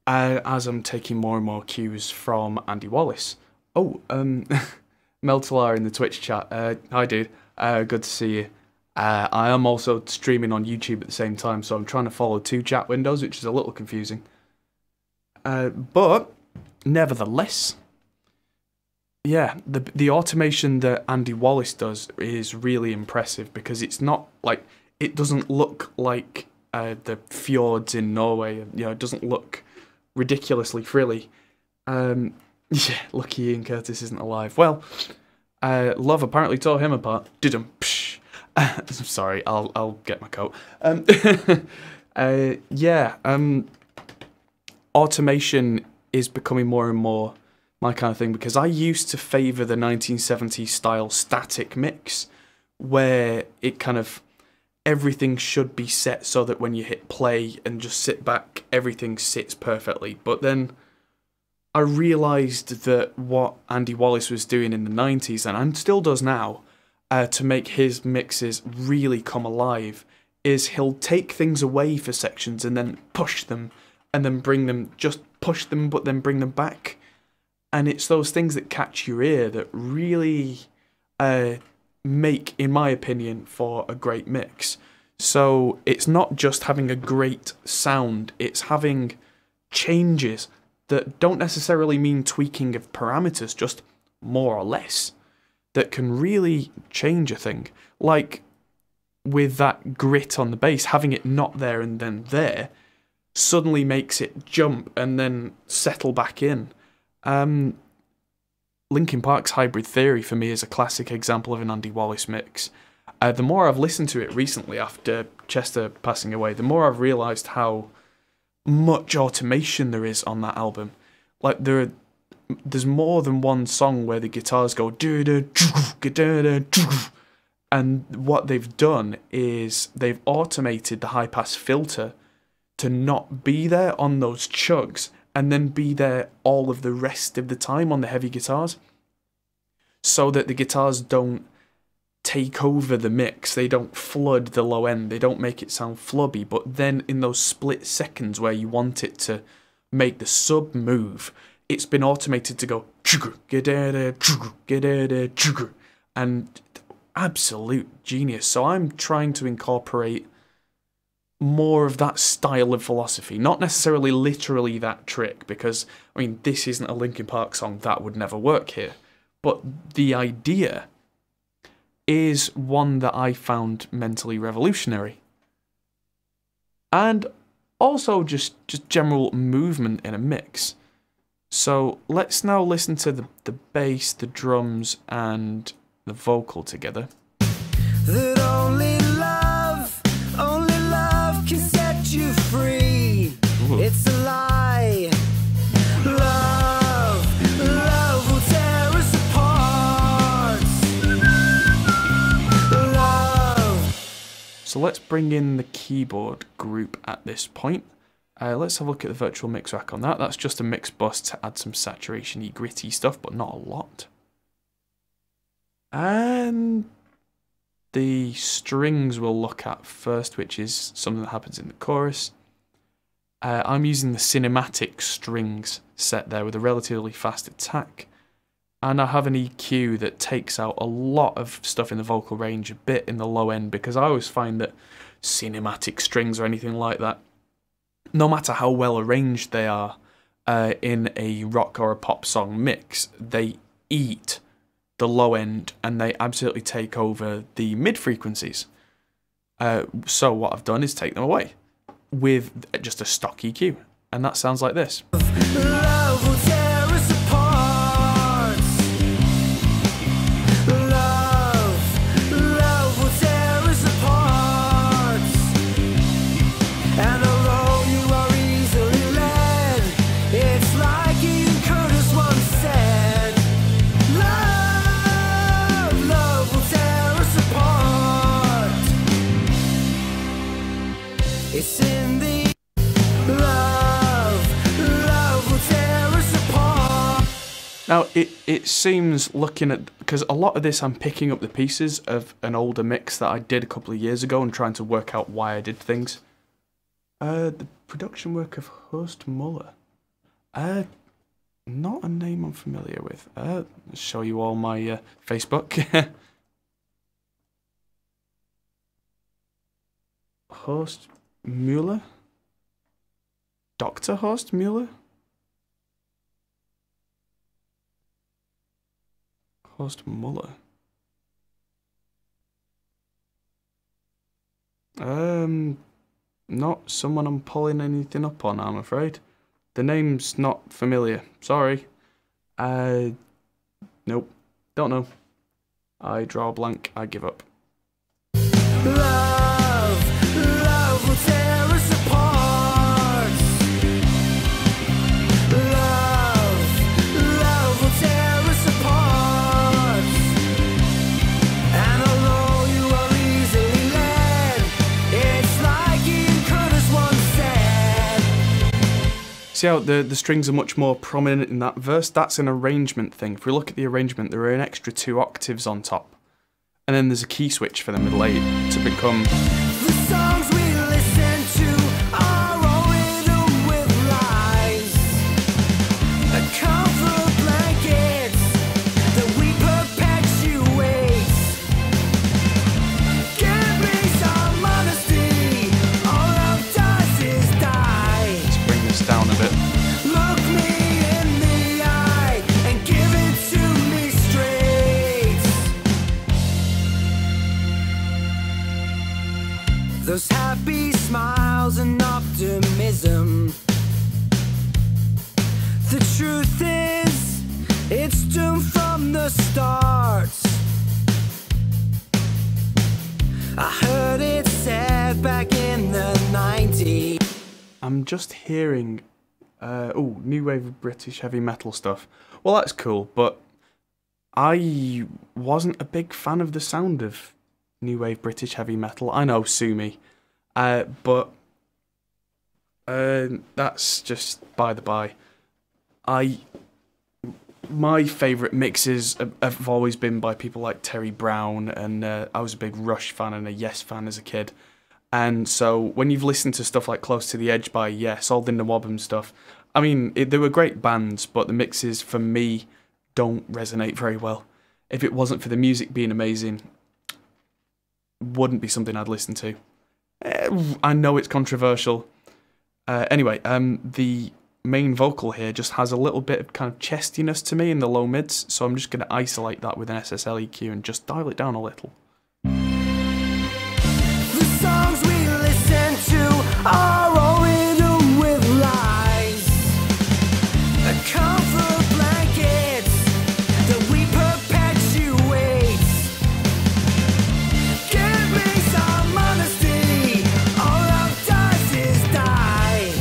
as I'm taking more and more cues from Andy Wallace. Oh, Meltalar in the Twitch chat. Hi, dude. Good to see you. I am also streaming on YouTube at the same time, so I'm trying to follow two chat windows, which is a little confusing. But, nevertheless, yeah, the automation that Andy Wallace does is really impressive because it's not like, it doesn't look like the fjords in Norway. You know, it doesn't look ridiculously frilly. Yeah, lucky Ian Curtis isn't alive. Well, Love apparently tore him apart. Sorry, I'll get my coat. Automation is becoming more and more my kind of thing because I used to favour the 1970s style static mix where it kind of everything should be set so that when you hit play and just sit back, everything sits perfectly. But then I realised that what Andy Wallace was doing in the 90s, and still does now, to make his mixes really come alive, is he'll take things away for sections and then push them, and then bring them, just push them but then bring them back. And it's those things that catch your ear that really make, in my opinion, for a great mix. So it's not just having a great sound, it's having changes that don't necessarily mean tweaking of parameters, just more or less, that can really change a thing. Like with that grit on the bass, having it not there and then there suddenly makes it jump and then settle back in. Linkin Park's Hybrid Theory for me is a classic example of an Andy Wallace mix. The more I've listened to it recently after Chester passing away, the more I've realised how much automation there is on that album. Like there's more than one song where the guitars go and what they've done is they've automated the high pass filter to not be there on those chugs and then be there all of the rest of the time on the heavy guitars, so that the guitars don't take over the mix, they don't flood the low end, they don't make it sound flubby, but then in those split seconds where you want it to make the sub move, it's been automated to go and absolute genius. So I'm trying to incorporate more of that style of philosophy, not necessarily literally that trick, because I mean this isn't a Linkin Park song, that would never work here, but the idea is one that I found mentally revolutionary. And also just general movement in a mix. So let's now listen to the bass, the drums, and the vocal together. That only love can set you free. Ooh. It's a lie. so let's bring in the keyboard group at this point. Let's have a look at the virtual mix rack on that. That's just a mix bus to add some saturation-y, gritty stuff, but not a lot. And the strings we'll look at first, which is something that happens in the chorus. I'm using the cinematic strings set there with a relatively fast attack. And I have an EQ that takes out a lot of stuff in the vocal range, a bit in the low end, because I always find that cinematic strings or anything like that, no matter how well arranged they are in a rock or a pop song mix, they eat the low end and they absolutely take over the mid frequencies. So what I've done is take them away with just a stock EQ, and that sounds like this. Love will tear us apart. Love will tear us apart. And although you are easily led, it's like Ian Curtis once said. Love will tear us apart. It's in the love will tear us apart. Now, it seems, looking at, because a lot of this I'm picking up the pieces of an older mix that I did a couple of years ago and trying to work out why I did things. The production work of Horst Muller. Not a name I'm familiar with. I'll show you all my Facebook. Horst Muller? Dr. Horst Muller? Horst Muller. Not someone I'm pulling anything up on, I'm afraid. The name's not familiar. Sorry. Nope. Don't know. I draw a blank. I give up. Love will tear us apart. Love will tear us apart. And although you are easily led, it's like Ian Curtis once said. See how the strings are much more prominent in that verse? That's an arrangement thing. If we look at the arrangement, there are an extra 2 octaves on top. And then there's a key switch for the middle 8 to become... The songs we listen to are all riddled with lies. A comfort blanket that we perpetuate. Give me some honesty, all of does is die. Let's bring this down a bit. Look me in the eye and give it to me straight. Those happy smiles and optimism. The truth is, it's doomed from the start. I heard it said back in the 90s. I'm just hearing... new wave of British heavy metal stuff. Well, that's cool, but I wasn't a big fan of the sound of new wave British heavy metal. I know, sue me. But that's just by the by. My favourite mixes have always been by people like Terry Brown, and I was a big Rush fan and a Yes fan as a kid. And so when you've listened to stuff like Close to the Edge by Yes, All in the Wob and stuff, I mean, they were great bands, but the mixes for me don't resonate very well. If it wasn't for the music being amazing, wouldn't be something I'd listen to. I know it's controversial. Anyway, the main vocal here just has a little bit of kind of chestiness to me in the low mids, so I'm just going to isolate that with an SSL EQ and just dial it down a little. The songs we listen to are all riddled with lies. A comfort blanket that we perpetuate. Give me some honesty, all of does is die.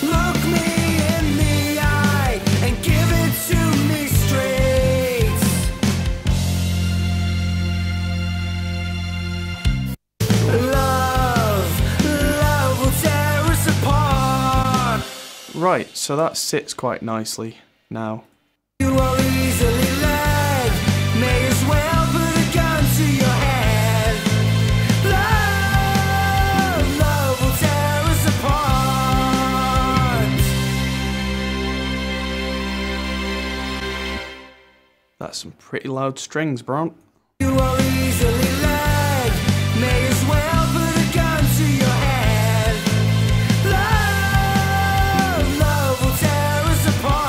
Look me in the eye and give it to me straight. Right, so that sits quite nicely now. You are easily led. May as well put a gun to your head. Love, love will tear us apart. That's some pretty loud strings, bro. You are easily led. May as well put a gun to your head. Love, love will tear us apart.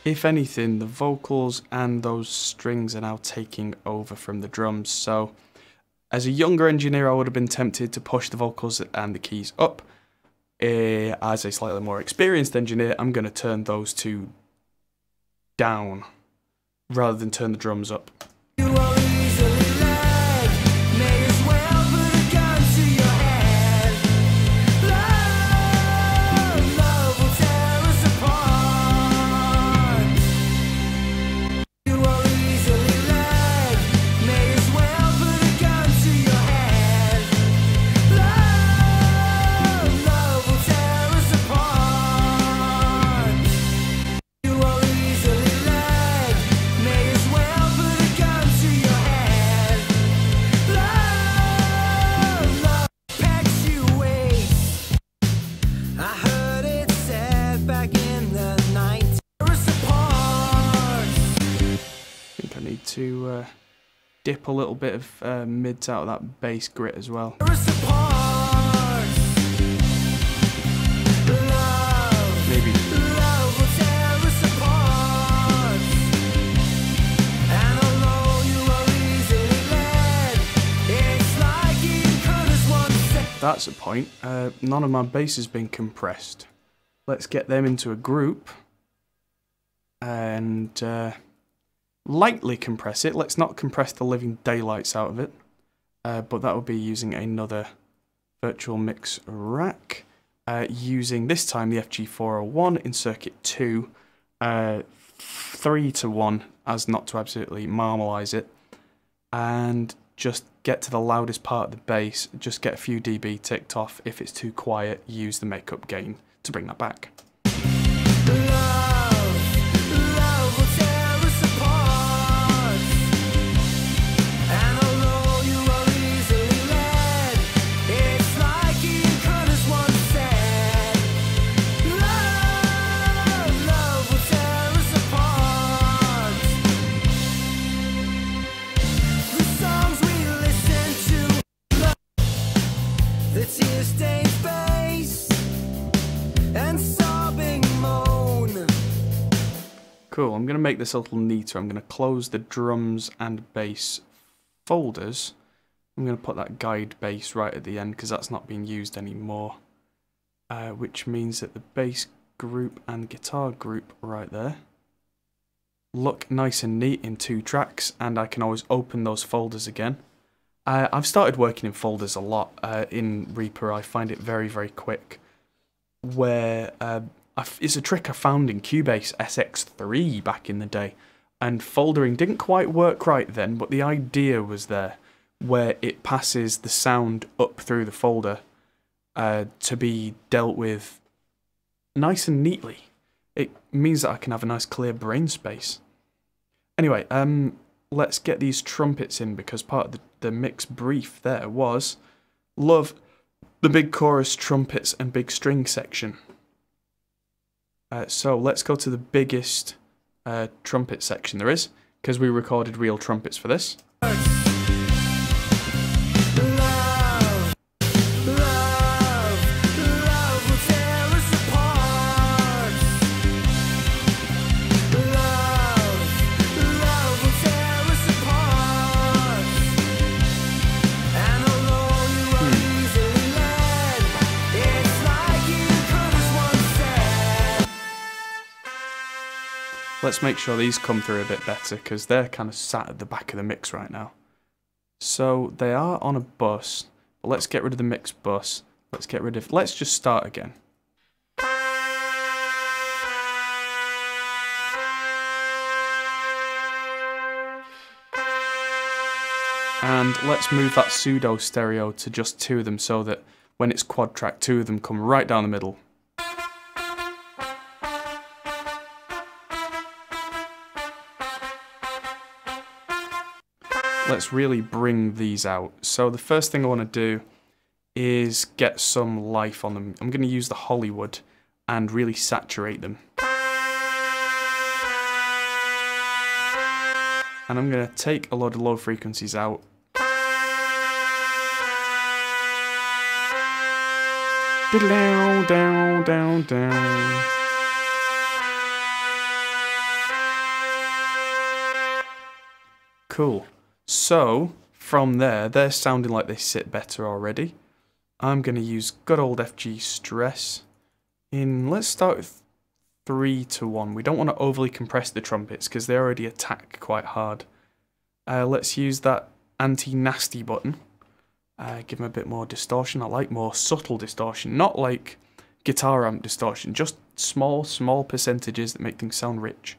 If anything, the vocals and those strings are now taking over from the drums. So, as a younger engineer, I would have been tempted to push the vocals and the keys up. As a slightly more experienced engineer, I'm going to turn those two down rather than turn the drums up. You are easily led. May as well put a gun to your head. Love, love will tear us apart. You are easily led. May as well put a gun to your head. Love, love will tear us apart. You are easily led. May as well put a gun to your head. Love, love perpetuates. I heard it said back in the 90s. Tear us apart. I think I need to dip a little bit of mids out of that bass grit as well. Tear us apart. Love, Maybe. love will tear us apart. And although you are easily led, it's like you could have once said. That's a point. None of my bass has been compressed. Let's get them into a group and lightly compress it. Let's not compress the living daylights out of it, but that would be using another virtual mix rack, using this time the FG401 in circuit 2, 3 to 1 as not to absolutely marmalize it, and just get to the loudest part of the bass, just get a few dB ticked off. If it's too quiet, use the makeup gain to bring that back. Love, love will tear us apart. And although you are easily led, it's like you could have once said. Love, love will tear us apart. The songs we listen to, the tear-stained face and sobbing moan. Cool, I'm going to make this a little neater. I'm going to close the drums and bass folders. I'm going to put that guide bass right at the end because that's not being used anymore. Which means that the bass group and guitar group right there look nice and neat in 2 tracks, and I can always open those folders again. I've started working in folders a lot in Reaper. I find it very, very quick. Where it's a trick I found in Cubase SX3 back in the day, and foldering didn't quite work right then, but the idea was there, where it passes the sound up through the folder to be dealt with nice and neatly. It means that I can have a nice clear brain space. Anyway, let's get these trumpets in, because part of the mix brief there was love the big chorus, trumpets, and big string section. So let's go to the biggest trumpet section there is, because we recorded real trumpets for this. Love, love, love will tear us apart. Love, love will tear us apart. And although you are easily led, it's like you could have once said. Let's make sure these come through a bit better, because they're kind of sat at the back of the mix right now. So they are on a bus, but let's get rid of the mix bus. Let's just start again. And let's move that pseudo stereo to just 2 of them, so that when it's quad track, two of them come right down the middle. Let's really bring these out. So the first thing I want to do is get some life on them. I'm going to use the Hollywood and really saturate them. And I'm going to take a load of low frequencies out. Down, down, down, down. Cool. So, from there, they're sounding like they sit better already. I'm going to use good old FG stress. Let's start with 3 to 1. We don't want to overly compress the trumpets because they already attack quite hard. Let's use that anti-nasty button. Give them a bit more distortion. I like more subtle distortion, not like guitar amp distortion, just small percentages that make things sound rich.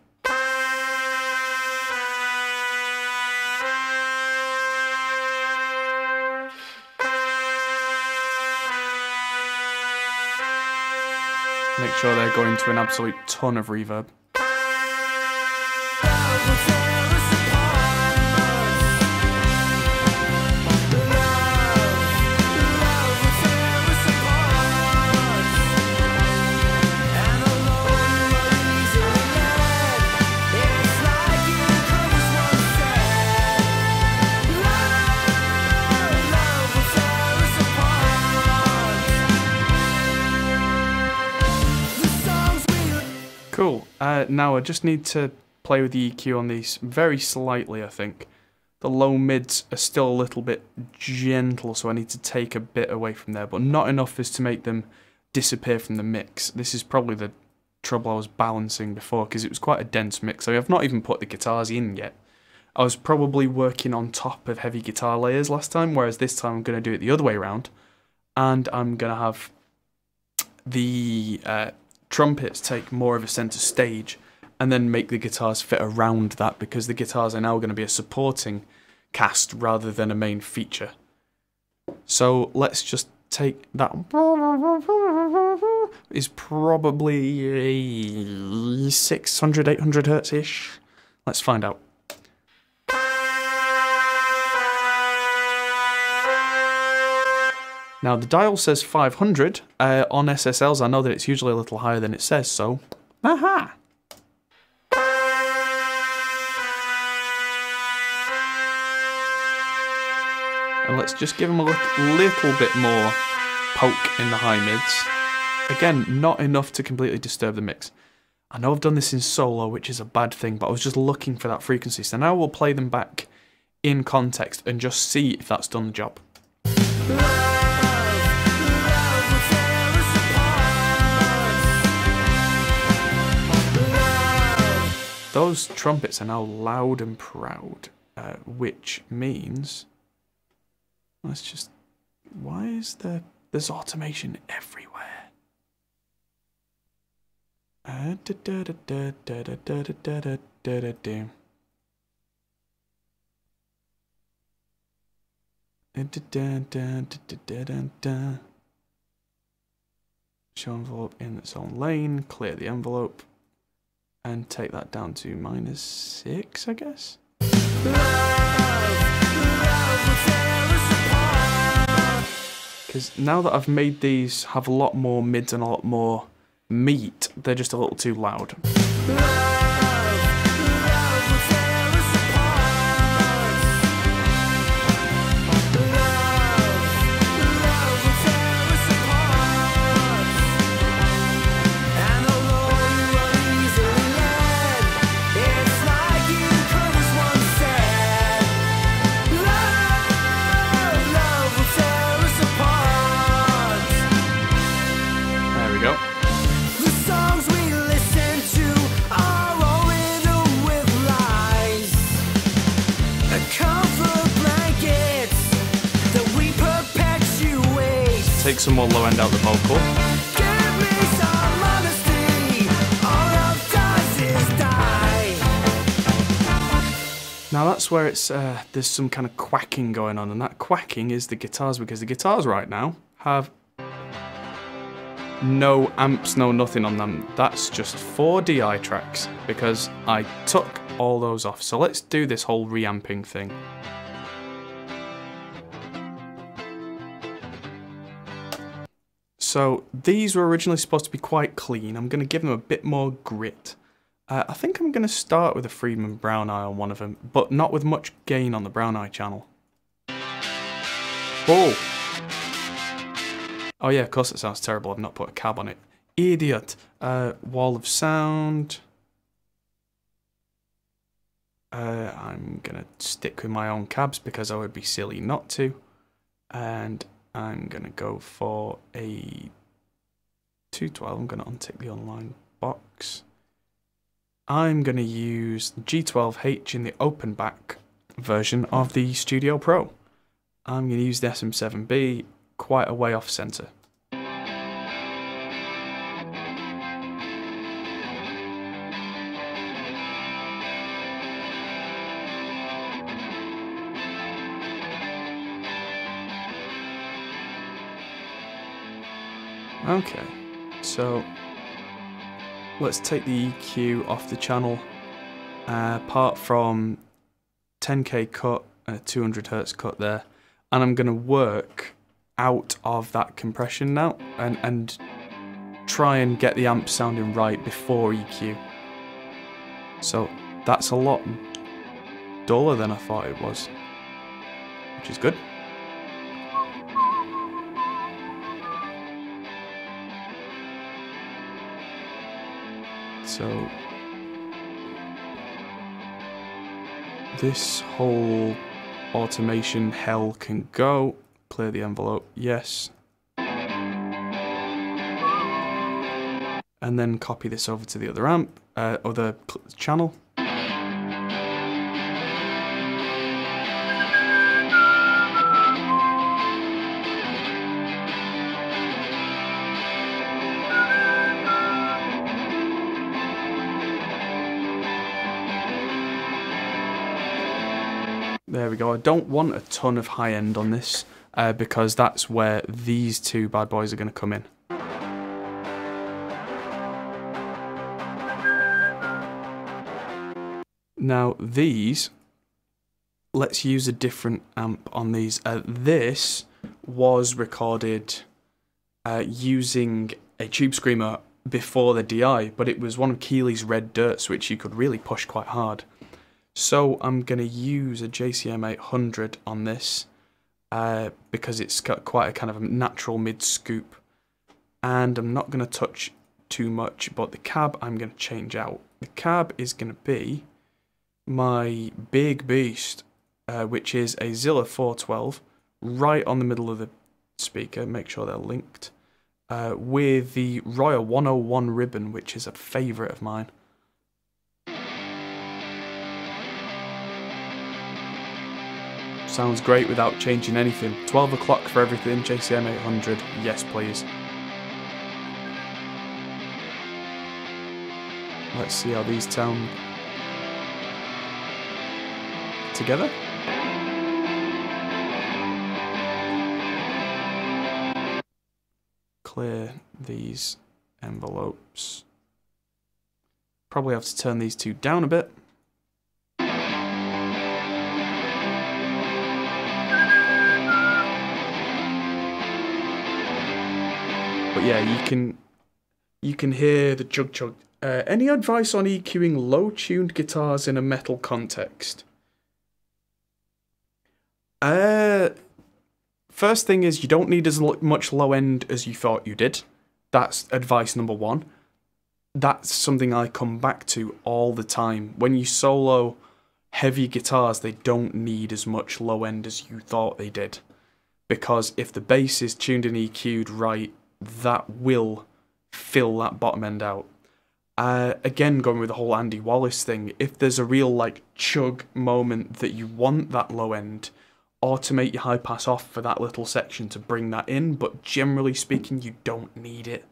Make sure they're going to an absolute ton of reverb. Cool. Now I just need to play with the EQ on these very slightly, I think. The low mids are still a little bit gentle, so I need to take a bit away from there, but not enough as to make them disappear from the mix. This is probably the trouble I was balancing before, because it was quite a dense mix. I mean, I've not even put the guitars in yet. I was probably working on top of heavy guitar layers last time, whereas this time I'm going to do it the other way around, and I'm going to have the trumpets take more of a centre stage and then make the guitars fit around that, because the guitars are now going to be a supporting cast rather than a main feature. So let's just take that. Is probably 600, 800 hertz-ish. Let's find out. Now the dial says 500. On SSLs I know that it's usually a little higher than it says, so aha! And let's just give them a little bit more poke in the high mids. Again, not enough to completely disturb the mix. I know I've done this in solo, which is a bad thing, but I was just looking for that frequency. So now we'll play them back in context and just see if that's done the job. Those trumpets are now loud and proud, which means... Let's just... Why is there's automation everywhere? Show envelope in its own lane, clear the envelope, and take that down to -6, I guess. Because now that I've made these have a lot more mids and a lot more meat, they're just a little too loud. Take some more low end out the vocal. Give me some honesty, all love does is die. Now that's where it's there's some kind of quacking going on, and that quacking is the guitars, because the guitars right now have no amps, no nothing on them. That's just 4 DI tracks because I took all those off. So let's do this whole reamping thing. So these were originally supposed to be quite clean. I'm going to give them a bit more grit. I think I'm going to start with a Friedman Brown Eye on one of them, but not with much gain on the Brown Eye channel. Oh! Oh yeah, of course it sounds terrible. I've not put a cab on it. Idiot. Wall of sound. I'm going to stick with my own cabs because I would be silly not to. And I'm going to go for a 212. I'm going to untick the online box. I'm going to use G12H in the open back version of the Studio Pro. I'm going to use the SM7B quite a way off center. Okay, so let's take the EQ off the channel. Apart from 10k cut, 200 hertz cut there, and I'm going to work out of that compression now and try and get the amp sounding right before EQ. So that's a lot duller than I thought it was, which is good. So this whole automation hell can go. Clear the envelope, yes. And then copy this over to the other amp, other channel. There we go. I don't want a ton of high end on this because that's where these two bad boys are going to come in. Now these, let's use a different amp on these. This was recorded using a Tube Screamer before the DI, but it was one of Keeley's Red Dirts, which you could really push quite hard. So I'm going to use a JCM 800 on this because it's got quite a kind of a natural mid-scoop. And I'm not going to touch too much, but the cab I'm going to change out. The cab is going to be my big beast, which is a Zilla 412, right on the middle of the speaker. Make sure they're linked. With the Royal 101 ribbon, which is a favourite of mine. Sounds great without changing anything. 12 o'clock for everything, JCM 800, yes please. Let's see how these sound together. Clear these envelopes. Probably have to turn these two down a bit. But yeah, you can hear the chug chug. Any advice on EQing low-tuned guitars in a metal context? First thing is you don't need as much low end as you thought you did. That's advice number one. That's something I come back to all the time. When you solo heavy guitars, they don't need as much low end as you thought they did. Because if the bass is tuned and EQ'd right, that will fill that bottom end out. Again, going with the whole Andy Wallace thing, if there's a real like chug moment that you want that low end, automate your high pass off for that little section to bring that in, but generally speaking, you don't need it.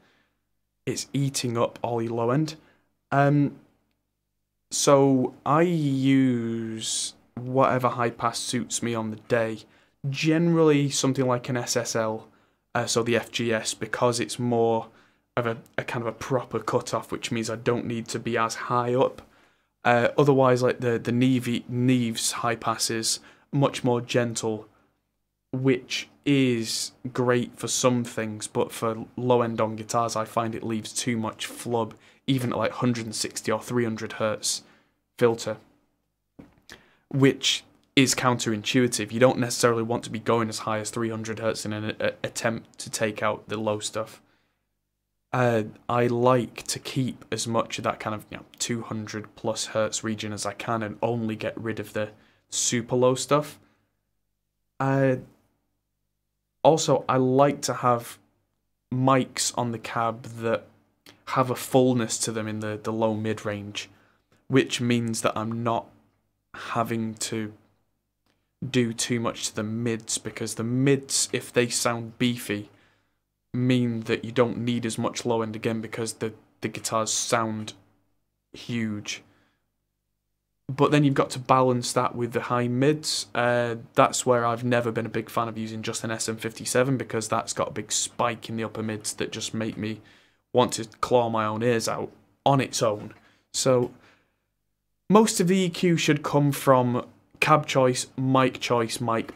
It's eating up all your low end. So I use whatever high pass suits me on the day. Generally something like an SSL, so the FGS, because it's more have a kind of a proper cutoff, which means I don't need to be as high up. Otherwise, like the Neves high pass is much more gentle, which is great for some things, but for low end on guitars, I find it leaves too much flub, even at like 160 or 300 hertz filter, which is counterintuitive. You don't necessarily want to be going as high as 300 hertz in an attempt to take out the low stuff. I like to keep as much of that kind of 200 plus hertz region as I can and only get rid of the super low stuff. Also, I like to have mics on the cab that have a fullness to them in the low mid range, which means that I'm not having to do too much to the mids, because the mids, if they sound beefy, mean that you don't need as much low end again because the guitars sound huge. But then you've got to balance that with the high mids. That's where I've never been a big fan of using just an SM57, because that's got a big spike in the upper mids that just make me want to claw my own ears out on its own. So most of the EQ should come from cab choice, mic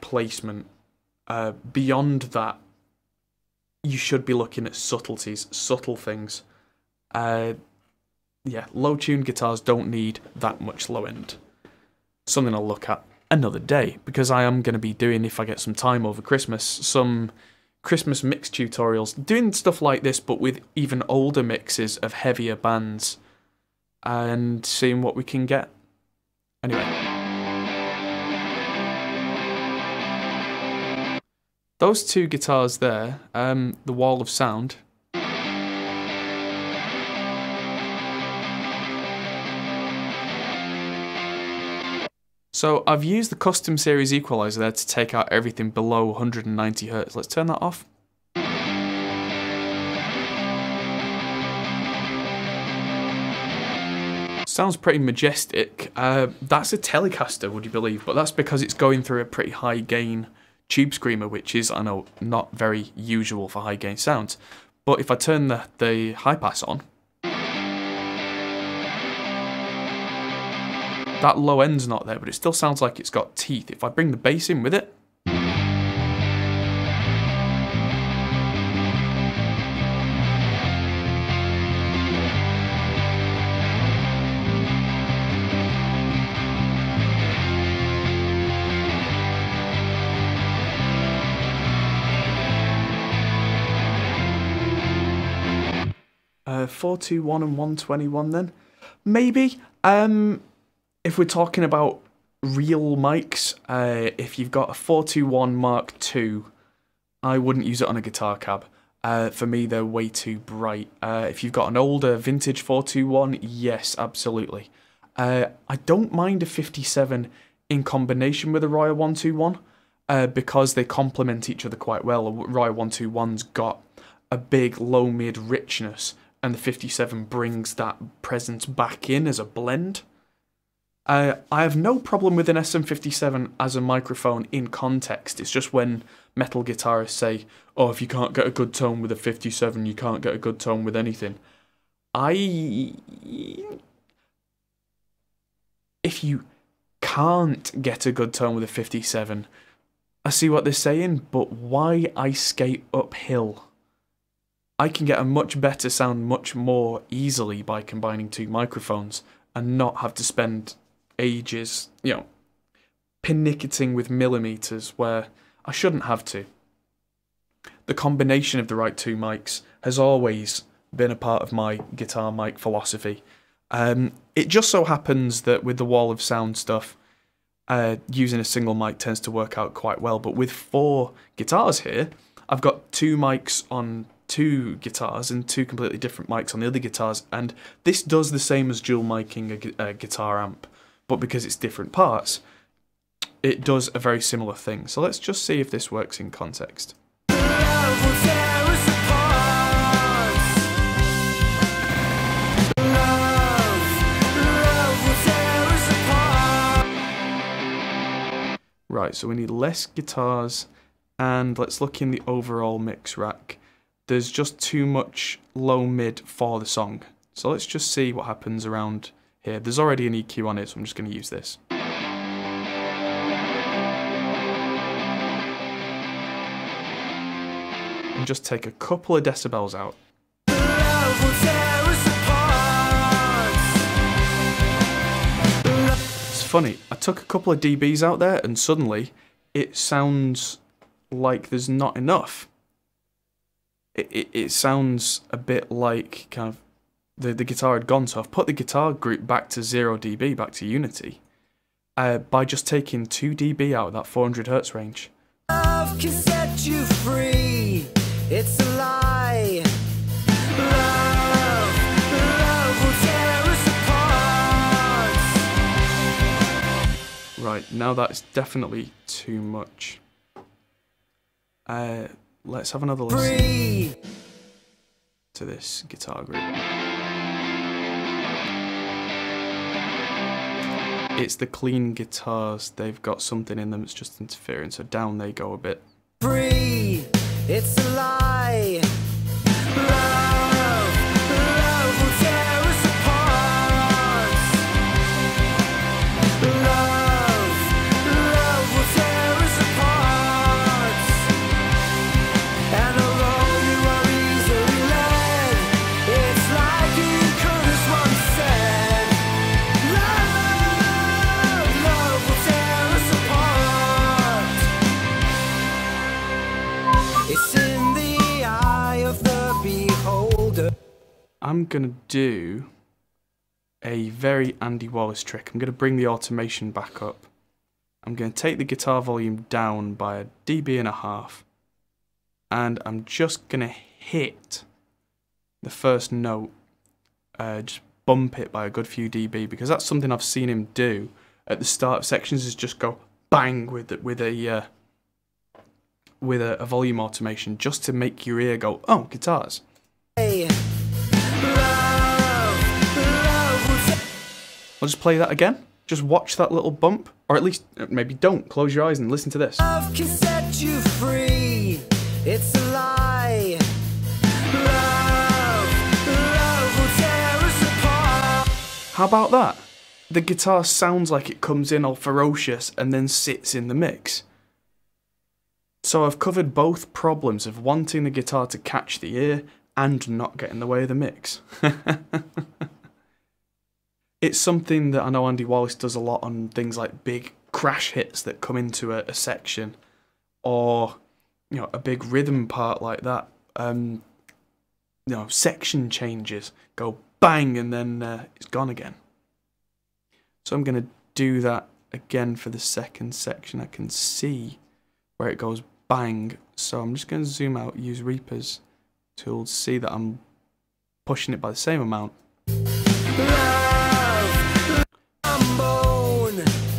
placement. Beyond that, you should be looking at subtleties, subtle things. Yeah, low-tuned guitars don't need that much low end. Something I'll look at another day, because I am going to be doing, if I get some time over Christmas, some Christmas mix tutorials, doing stuff like this, but with even older mixes of heavier bands, and seeing what we can get. Anyway. Those two guitars there, the Wall of Sound. So I've used the custom series equalizer there to take out everything below 190 Hz. Let's turn that off. Sounds pretty majestic. That's a Telecaster, would you believe? But that's because it's going through a pretty high gain tube screamer, which is, I know, not very usual for high gain sounds. But if I turn the high pass on, that low end's not there, but it still sounds like it's got teeth. If I bring the bass in with it, uh, 421 and 121 then, maybe. If we're talking about real mics, if you've got a 421 Mark II, I wouldn't use it on a guitar cab. For me, they're way too bright. If you've got an older vintage 421, yes, absolutely. I don't mind a 57 in combination with a Royal 121, because they complement each other quite well. A Royal 121's got a big low-mid richness, and the 57 brings that presence back in as a blend. I have no problem with an SM57 as a microphone in context. It's just when metal guitarists say, oh, if you can't get a good tone with a 57, you can't get a good tone with anything. If you can't get a good tone with a 57, I see what they're saying, but why ice skate uphill? I can get a much better sound much more easily by combining two microphones and not have to spend ages, pinicketing with millimeters where I shouldn't have to. The combination of the right two mics has always been a part of my guitar mic philosophy. It just so happens that with the Wall of Sound stuff, using a single mic tends to work out quite well, but with 4 guitars here, I've got 2 mics on 2 guitars and 2 completely different mics on the other guitars, and this does the same as dual micing a guitar amp. But because it's different parts, it does a very similar thing. So let's just see if this works in context. Love will tear us apart. Love will tear us apart. Right, so we need less guitars, and let's look in the overall mix rack. there's just too much low mid for the song. So let's just see what happens around here. There's already an EQ on it, so I'm just going to use this. And just take a couple of decibels out. It's funny, I took a couple of dBs out there and suddenly it sounds like there's not enough. It sounds a bit like kind of the guitar had gone, so I've put the guitar group back to 0 dB, back to unity, by just taking 2 dB out of that 400 Hz range. Love can set you free. It's a lie. Love will tear us apart. Right, now that's definitely too much. Let's have another listen Free. to this guitar group. It's the clean guitars, they've got something in them that's just interfering, so down they go a bit. Free. It's a lie. Love will tear us apart. Love will tear us apart. And although you are easily led, it's like you could have once said, love will tear us apart. It's in the eye of the beholder. I'm gonna do a very Andy Wallace trick. I'm gonna bring the automation back up. I'm gonna take the guitar volume down by 1.5 dB, and I'm just gonna hit the first note, just bump it by a good few dB, because that's something I've seen him do at the start of sections, is just go bang with a volume automation, just to make your ear go, oh, guitars. I'll just play that again. Just watch that little bump, or at least maybe don't. Close your eyes and listen to this. Love can set you free. It's a lie. Love will tear us apart. How about that? The guitar sounds like it comes in all ferocious and then sits in the mix. So I've covered both problems of wanting the guitar to catch the ear and not get in the way of the mix. It's something that I know Andy Wallace does a lot on things like big crash hits that come into a section, or a big rhythm part like that. Section changes, go bang, and then it's gone again. So I'm going to do that again for the second section. I can see where it goes bang, so I'm just going to zoom out, use Reaper's tool to see that I'm pushing it by the same amount.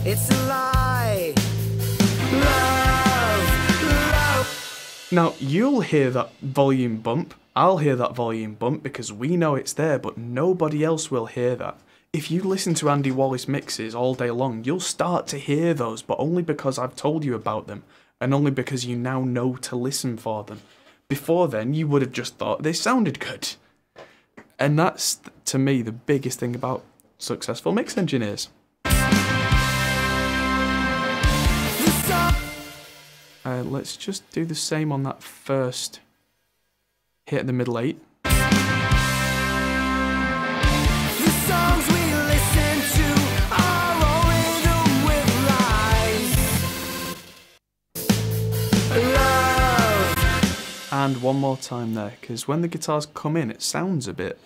It's a lie. Now, you'll hear that volume bump, I'll hear that volume bump because we know it's there, but nobody else will hear that. If you listen to Andy Wallace mixes all day long, you'll start to hear those, but only because I've told you about them, and only because you now know to listen for them. Before then, you would have just thought they sounded good. And that's, to me, the biggest thing about successful mix engineers. Let's just do the same on that first hit at the middle 8. The songs we listen to are all rhythm with lies. Love. And one more time there, because when the guitars come in, it sounds a bit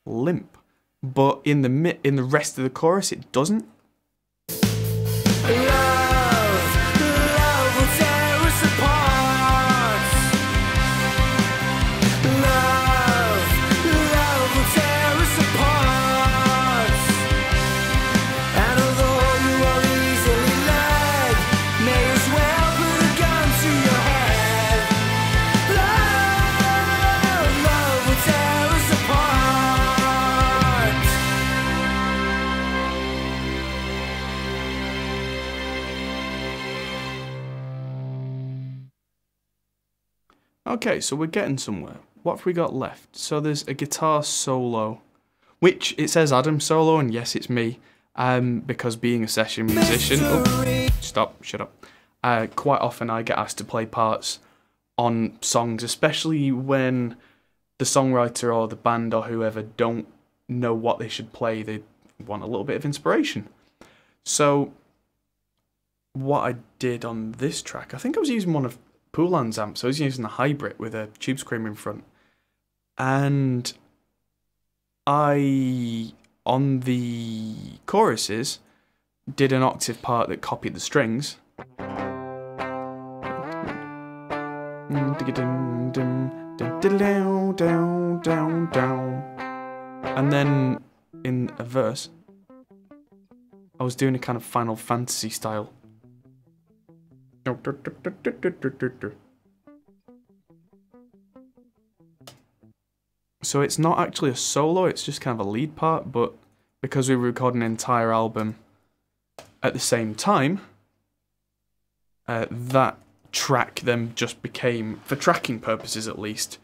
limp. But in the rest of the chorus, it doesn't. Okay, so we're getting somewhere. what have we got left? So there's a guitar solo, which it says Adam solo, and yes, it's me, because being a session musician... Oh, stop, shut up. Quite often I get asked to play parts on songs, especially when the songwriter or the band or whoever don't know what they should play. They want a little bit of inspiration. So what I did on this track, I think I was using one of Poulen's amps. So I was using the hybrid with a tube screamer in front. And I, on the choruses, did an octave part that copied the strings. And then in a verse, I was doing a kind of Final Fantasy style. So it's not actually a solo, it's just kind of a lead part, but because we were recording an entire album at the same time, that track then just became, for tracking purposes at least,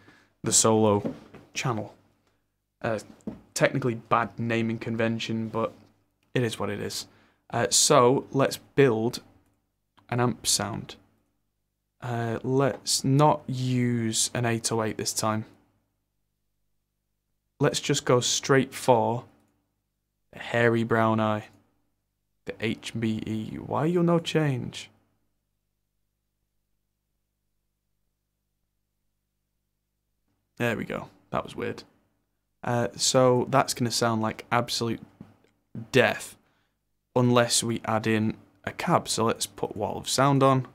the solo channel. Technically bad naming convention, but it is what it is. So let's build an amp sound. Let's not use an 808 this time. Let's just go straight for the hairy brown eye. The HBE. Why you no change? There we go. That was weird. So that's going to sound like absolute death unless we add in a cab. So let's put wall of sound on.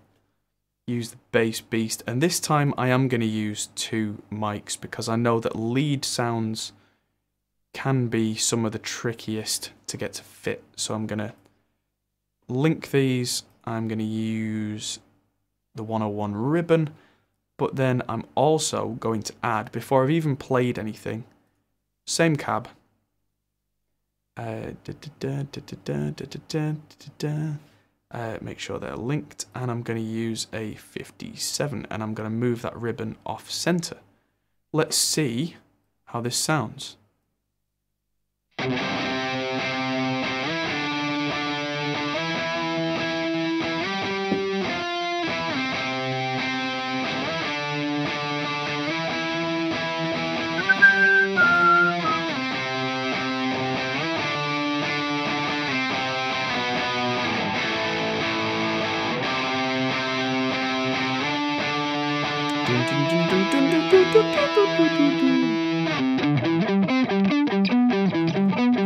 Use the bass beast. And this time I am going to use 2 mics because I know that lead sounds can be some of the trickiest to get to fit. So I'm going to link these. I'm going to use the 101 ribbon. But then I'm also going to add, before I've even played anything, same cab. Make sure they're linked, and I'm going to use a 57, and I'm going to move that ribbon off center. Let's see how this sounds.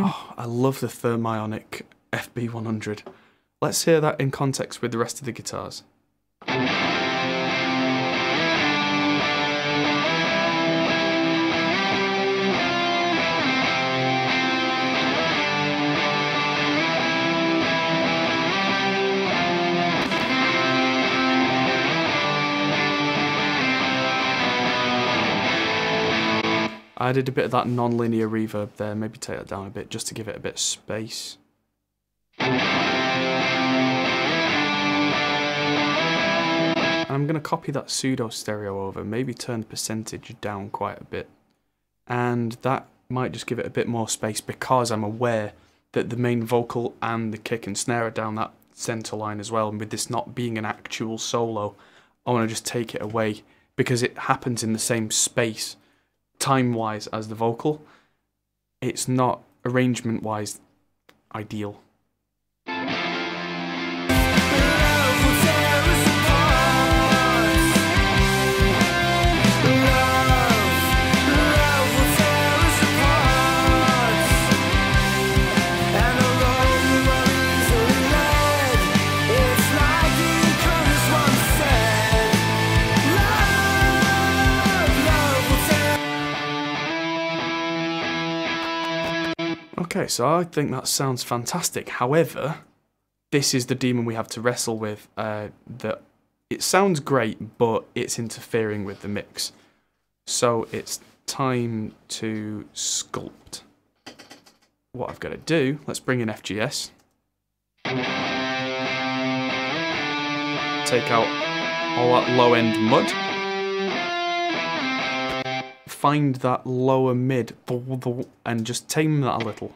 Oh, I love the Thermionic FB100. Let's hear that in context with the rest of the guitars. I added a bit of that non-linear reverb there, maybe take that down a bit just to give it a bit of space. And I'm going to copy that pseudo stereo over, maybe turn the percentage down quite a bit. And that might just give it a bit more space because I'm aware that the main vocal and the kick and snare are down that center line as well. And with this not being an actual solo, I want to just take it away because it happens in the same space time-wise as the vocal. It's not arrangement-wise ideal. Okay, so I think that sounds fantastic. However, this is the demon we have to wrestle with. That it sounds great, but it's interfering with the mix. So it's time to sculpt. What I've got to do, let's bring in FGS. Take out all that low-end mud. find that lower mid and just tame that a little.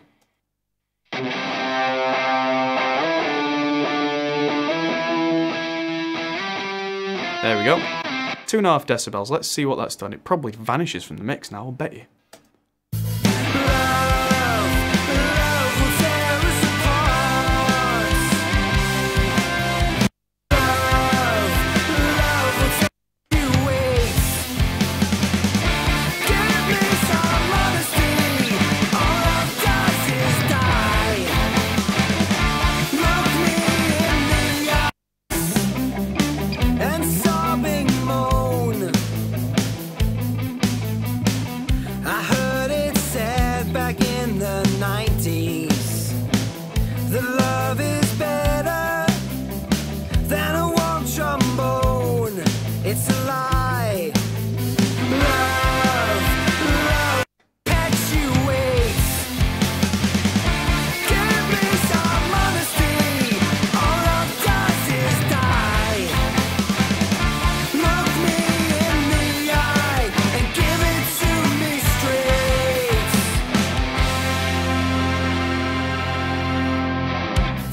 There we go. 2.5 decibels. Let's see what that's done. It probably vanishes from the mix now, I'll bet you.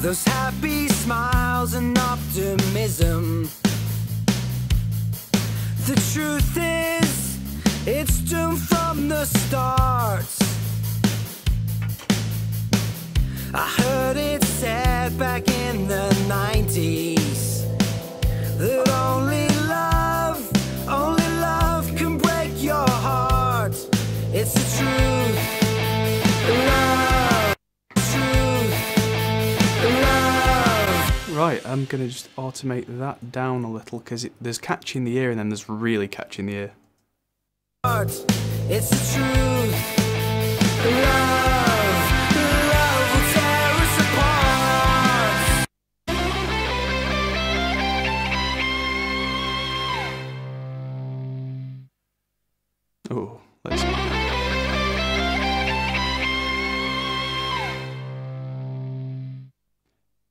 Those happy smiles and optimism. The truth is, it's doomed from the start. I heard it said back in the 90s that only love can break your heart. It's the truth. Love, truth, love. Right, I'm gonna just automate that down a little because there's catchy in the ear and then there's really catchy in the ear. It's the truth. Love will tear us apart. Oh, let's.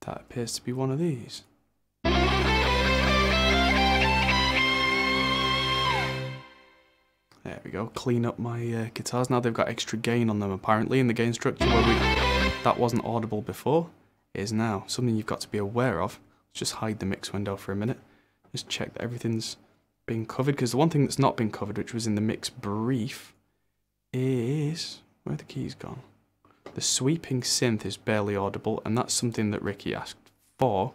That appears to be one of these. There we go, clean up my guitars. Now they've got extra gain on them apparently in the gain structure where that wasn't audible before. It is now. Something you've got to be aware of. Let's just hide the mix window for a minute. Just check that everything's been covered, because the one thing that's not been covered, which was in the mix brief, is... where are the keys gone? The sweeping synth is barely audible, and that's something that Ricky asked for.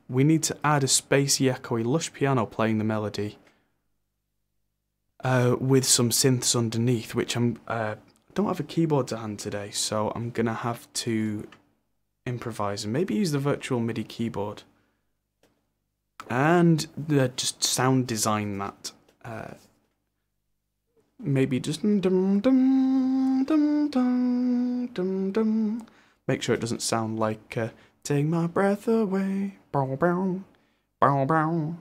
We need to add a spacey, echoey, lush piano playing the melody with some synths underneath, which I don't have a keyboard to hand today, so I'm gonna have to improvise and maybe use the virtual MIDI keyboard and just sound design that. Maybe just dum dum dum dum dum dum. Make sure it doesn't sound like "Take My Breath Away." Bow bow bow bow.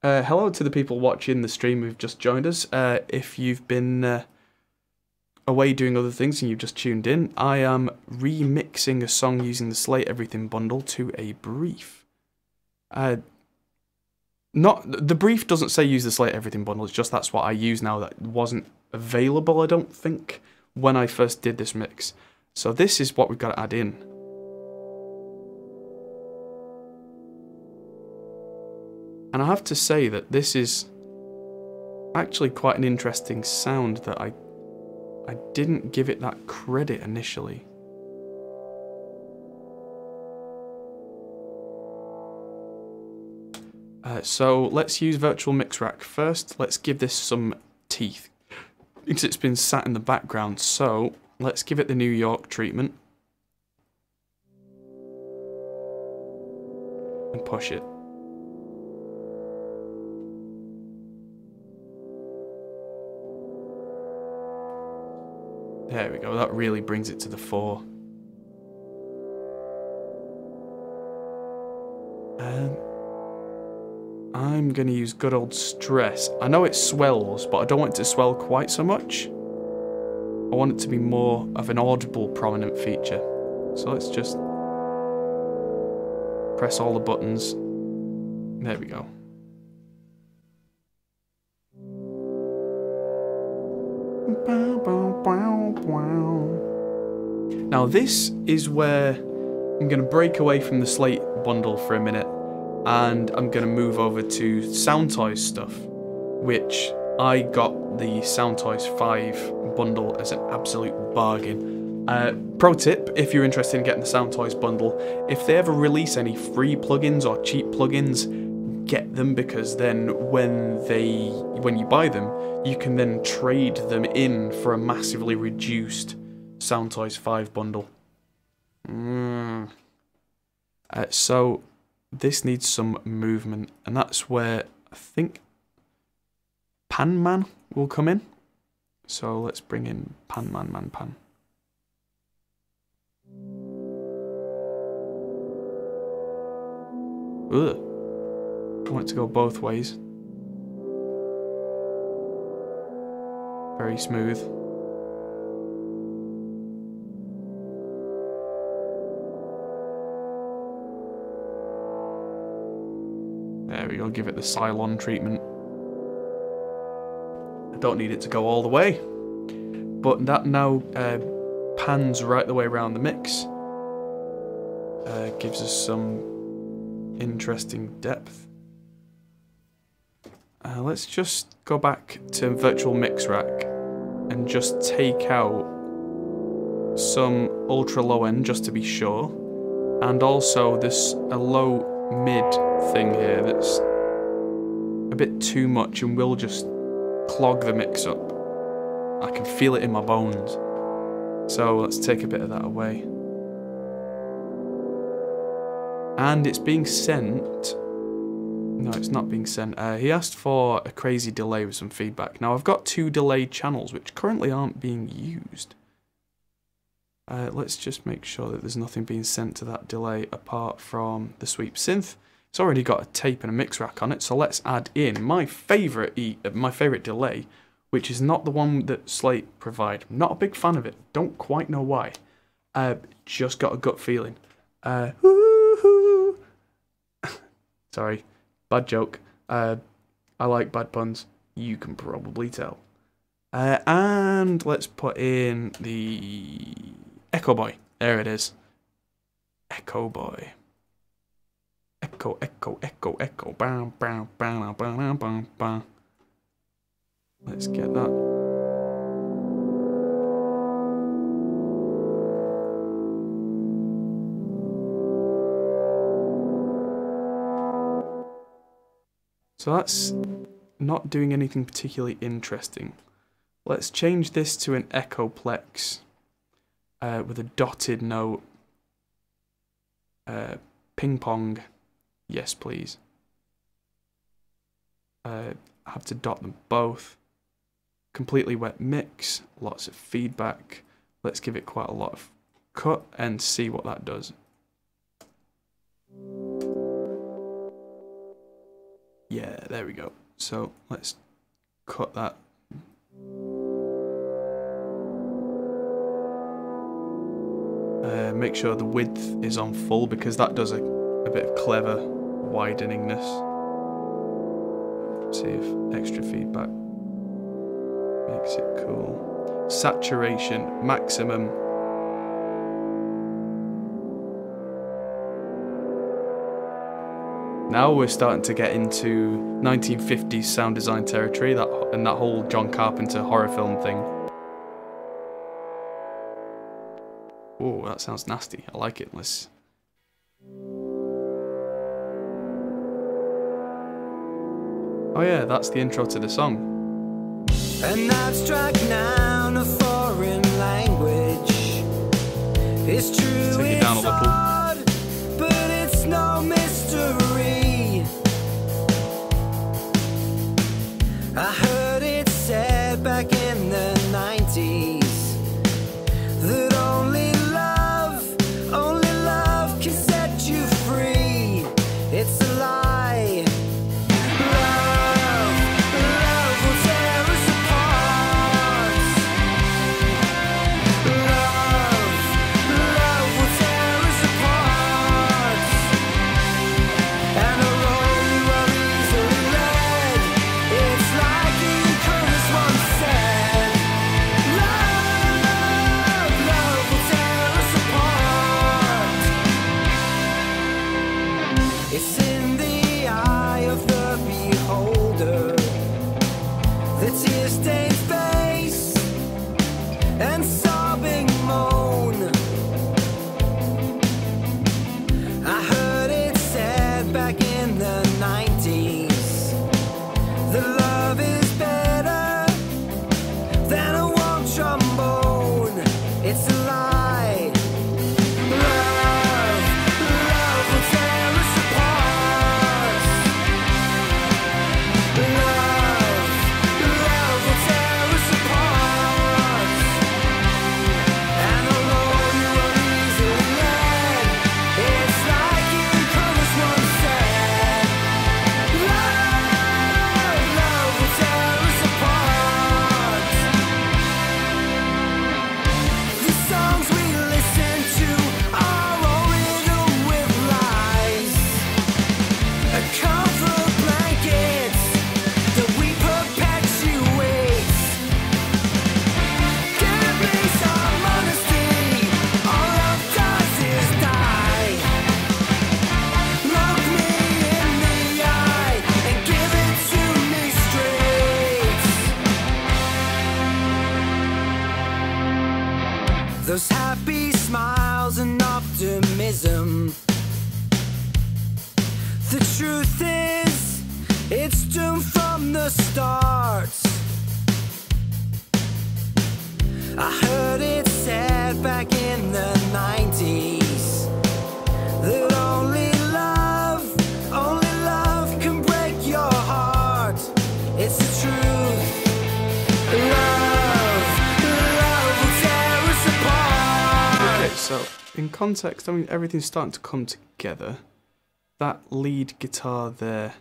Hello to the people watching the stream who've just joined us. If you've been away doing other things and you've just tuned in, I am remixing a song using the Slate Everything Bundle to a brief. The brief doesn't say use the Slate Everything Bundle, it's just that's what I use now. That wasn't available, I don't think, when I first did this mix. So this is what we've got to add in. And I have to say that this is actually quite an interesting sound that I didn't give it that credit initially. So let's use Virtual Mix Rack first. Let's give this some teeth, because it's been sat in the background. So let's give it the New York treatment and push it. There we go, that really brings it to the fore. I'm going to use good old stress. I know it swells, but I don't want it to swell quite so much. I want it to be more of an audible prominent feature. So let's just press all the buttons. There we go. Now this is where I'm going to break away from the Slate bundle for a minute, and I'm going to move over to Soundtoys stuff, which I got the Soundtoys 5 bundle as an absolute bargain. Pro tip, if you're interested in getting the Soundtoys bundle, if they ever release any free plugins or cheap plugins, get them, because then when you buy them, you can then trade them in for a massively reduced Soundtoys 5 bundle. So this needs some movement, and that's where I think Pan Man will come in. So let's bring in Pan Man Man Pan. Ugh. I want it to go both ways. Very smooth. There we go, give it the Cylon treatment. I don't need it to go all the way, but that now pans right the way around the mix. Gives us some interesting depth. Let's just go back to virtual mix rack and just take out some ultra low end just to be sure, and also this a low mid thing here that's a bit too much and will just clog the mix up. I can feel it in my bones. So let's take a bit of that away. And it's being sent. No, it's not being sent. He asked for a crazy delay with some feedback. Now I've got 2 delayed channels which currently aren't being used. Let's just make sure that there's nothing being sent to that delay apart from the sweep synth. It's already got a tape and a mix rack on it, so let's add in my favourite delay, which is not the one that Slate provide. I'm not a big fan of it. Don't quite know why. Just got a gut feeling. Sorry, bad joke. I like bad puns. You can probably tell. And let's put in the Echo Boy. There it is. Echo Boy. Echo, echo, echo, echo. Bam, bam, bam, bam, bam, bam. Let's get that. So that's not doing anything particularly interesting. Let's change this to an Echoplex with a dotted note. Ping pong. Yes, please. I have to dot them both. Completely wet mix. Lots of feedback. Let's give it quite a lot of cut and see what that does. Yeah, there we go. So let's cut that. Make sure the width is on full because that does a bit of clever wideningness. See if extra feedback makes it cool. Saturation, maximum. Now we're starting to get into 1950s sound design territory, and that whole John Carpenter horror film thing. Oh, that sounds nasty. I like it. Let's. Oh yeah, that's the intro to the song. An abstract noun, a foreign language. It's true, Take it down a it's little. hard, but it's no mystery. I heard it said back in the 90s that only love can set you free. It's a lie. Love will tear us apart. Love will tear us apart. It's doomed from the start. I heard it said back in the 90s that only love can break your heart. It's the truth. Love will tear us apart. Okay, so in context, I mean, everything's starting to come together. That lead guitar there,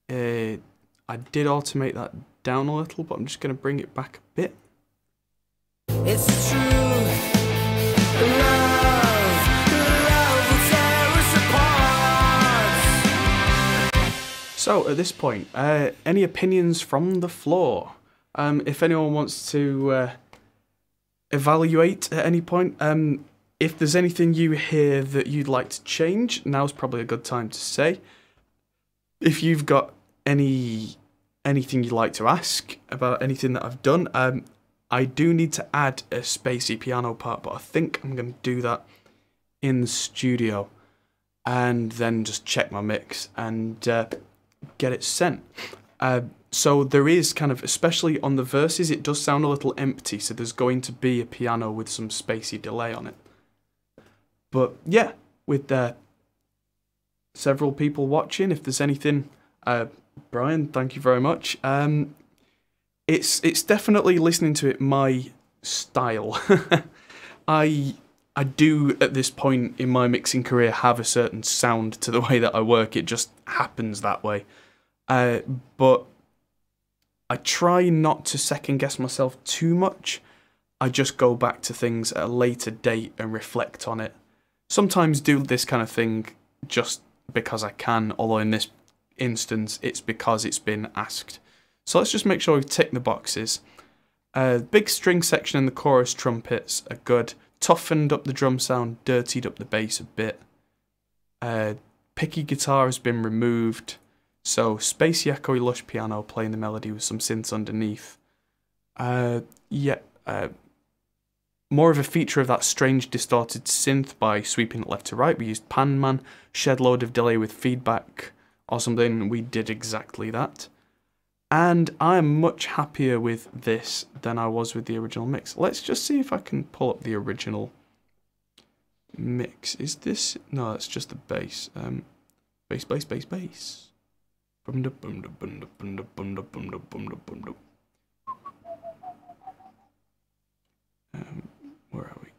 I did automate that down a little, but I'm just going to bring it back a bit. It's the truth. Love will tear us apart. So at this point, any opinions from the floor? If anyone wants to evaluate at any point, if there's anything you hear that you'd like to change, now's probably a good time to say. If you've got anything you'd like to ask about anything that I've done, I do need to add a spacey piano part, but I think I'm going to do that in the studio and then just check my mix and get it sent. So there is kind of, especially on the verses, it does sound a little empty, so there's going to be a piano with some spacey delay on it. But yeah, with several people watching, if there's anything, Brian, thank you very much. It's definitely, listening to it, my style. I do at this point in my mixing career have a certain sound to the way that I work. It just happens that way. But I try not to second guess myself too much. I just go back to things at a later date and reflect on it. Sometimes do this kind of thing just because I can, although in this instance it's because it's been asked. So let's just make sure we tick the boxes. Big string section and the chorus trumpets are good. Toughened up the drum sound, dirtied up the bass a bit. Picky guitar has been removed. So spacey, echoey, lush piano playing the melody with some synths underneath. More of a feature of that strange distorted synth by sweeping it left to right. We used Pan Man, shed load of delay with feedback or something. We did exactly that. And I am much happier with this than I was with the original mix. Let's just see if I can pull up the original mix. Is this? No, that's just the bass. Bass. Where are we?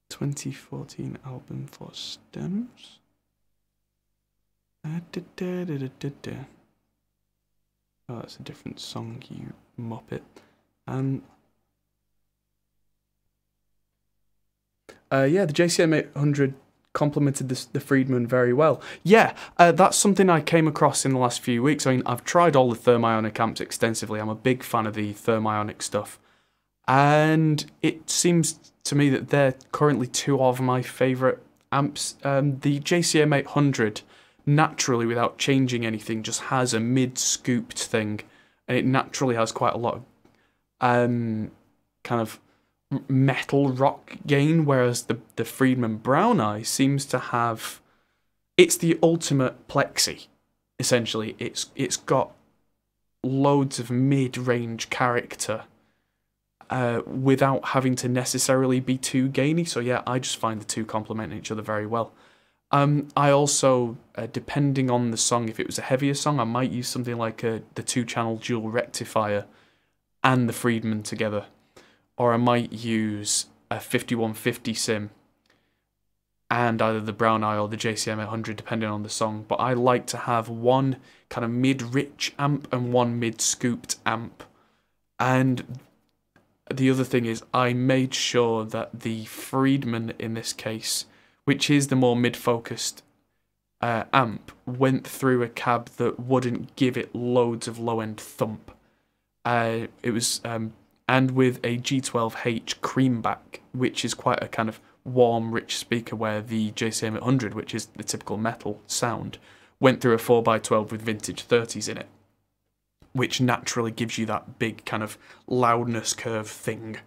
2014 album for stems. Oh, that's a different song, you muppet. Yeah, the JCM 800 complemented the Friedman very well. Yeah, that's something I came across in the last few weeks. I mean, I've tried all the thermionic amps extensively. I'm a big fan of the thermionic stuff. And it seems to me that they're currently two of my favourite amps. The JCM 800, naturally, without changing anything, just has a mid-scooped thing. And it naturally has quite a lot of kind of metal rock gain, whereas the Friedman Brown Eye seems to have... It's the ultimate plexi, essentially. It's got loads of mid-range character without having to necessarily be too gainy. So yeah, I just find the two complement each other very well. I also, depending on the song, if it was a heavier song, I might use something like the 2-channel dual rectifier and the Friedman together. Or I might use a 5150 sim and either the Brown Eye or the JCM 800, depending on the song. But I like to have one kind of mid-rich amp and one mid-scooped amp. And the other thing is, I made sure that the Friedman, in this case, which is the more mid-focused amp, went through a cab that wouldn't give it loads of low-end thump. It was, and with a G12H creamback, which is quite a kind of warm, rich speaker, where the JCM 800, which is the typical metal sound, went through a 4x12 with vintage 30s in it, which naturally gives you that big kind of loudness curve thing.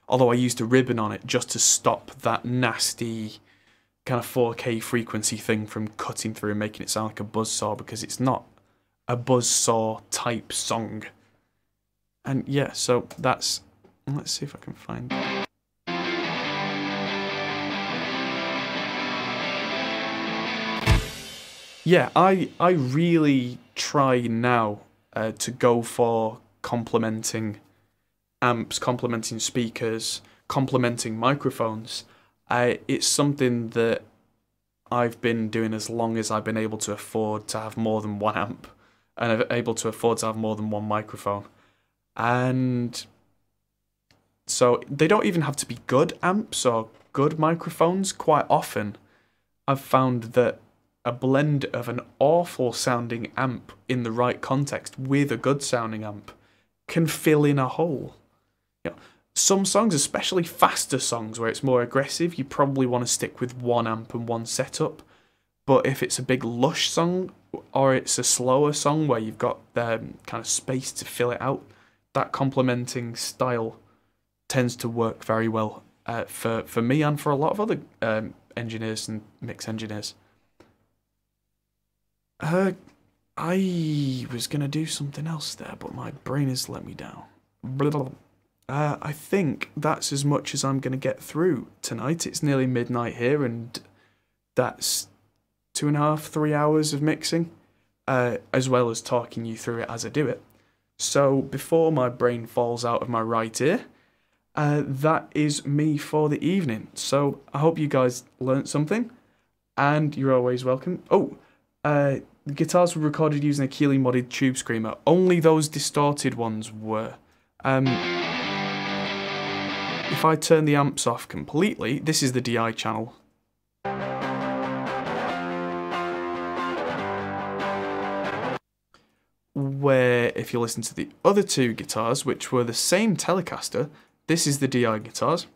Although I used a ribbon on it just to stop that nasty kind of 4K frequency thing from cutting through and making it sound like a buzzsaw, because it's not a buzzsaw type song. And yeah, so that's, let's see if I can find. Yeah, I really try now to go for complementing amps, complementing speakers, complementing microphones. It's something that I've been doing as long as I've been able to afford to have more than one amp, and I'm able to afford to have more than one microphone. And so they don't even have to be good amps or good microphones. Quite often I've found that a blend of an awful sounding amp in the right context with a good sounding amp can fill in a hole. You know, some songs, especially faster songs where it's more aggressive, you probably want to stick with one amp and one setup. But if it's a big lush song, or it's a slower song where you've got kind of space to fill it out, that complementing style tends to work very well for me and for a lot of other engineers and mix engineers. I was gonna do something else there, but my brain has let me down. I think that's as much as I'm gonna get through tonight. It's nearly midnight here, and that's 2.5, 3 hours of mixing, as well as talking you through it as I do it. So before my brain falls out of my right ear, that is me for the evening. So I hope you guys learnt something, and you're always welcome. Oh, the guitars were recorded using a Keeley modded tube screamer. Only those distorted ones were. If I turn the amps off completely, this is the DI channel. Where, if you listen to the other two guitars, which were the same Telecaster, this is the DI guitars.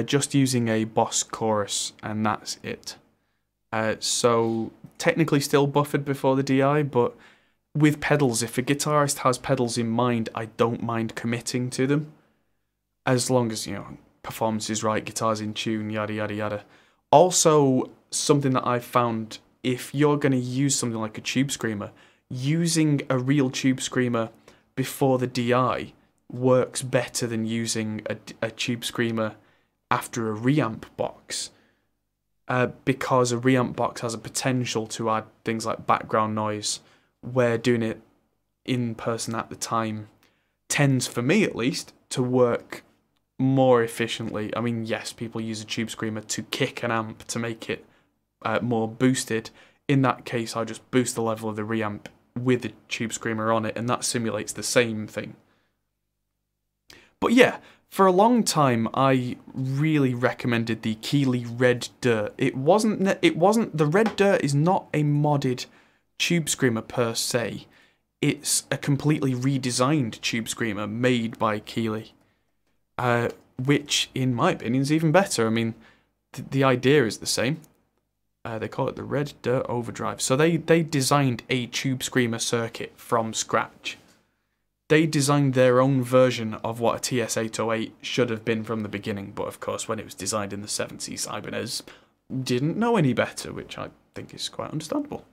Just using a Boss chorus, and that's it. So technically still buffered before the DI, but with pedals, if a guitarist has pedals in mind, I don't mind committing to them, as long as, you know, performance is right, guitar's in tune, yada yada yada. Also, something that I've found, if you're going to use something like a tube screamer, using a real tube screamer before the DI works better than using a tube screamer after a reamp box, because a reamp box has a potential to add things like background noise, where doing it in person at the time tends, for me at least, to work more efficiently. I mean, yes, people use a tube screamer to kick an amp to make it more boosted. In that case, I just boost the level of the reamp with a tube screamer on it, and that simulates the same thing. But yeah, for a long time, I really recommended the Keeley Red Dirt. The Red Dirt is not a modded tube screamer per se. It's a completely redesigned tube screamer made by Keeley, which, in my opinion, is even better. I mean, the idea is the same. They call it the Red Dirt Overdrive. So they designed a tube screamer circuit from scratch. They designed their own version of what a TS-808 should have been from the beginning, but of course when it was designed in the 70s, Ibanez didn't know any better, which I think is quite understandable.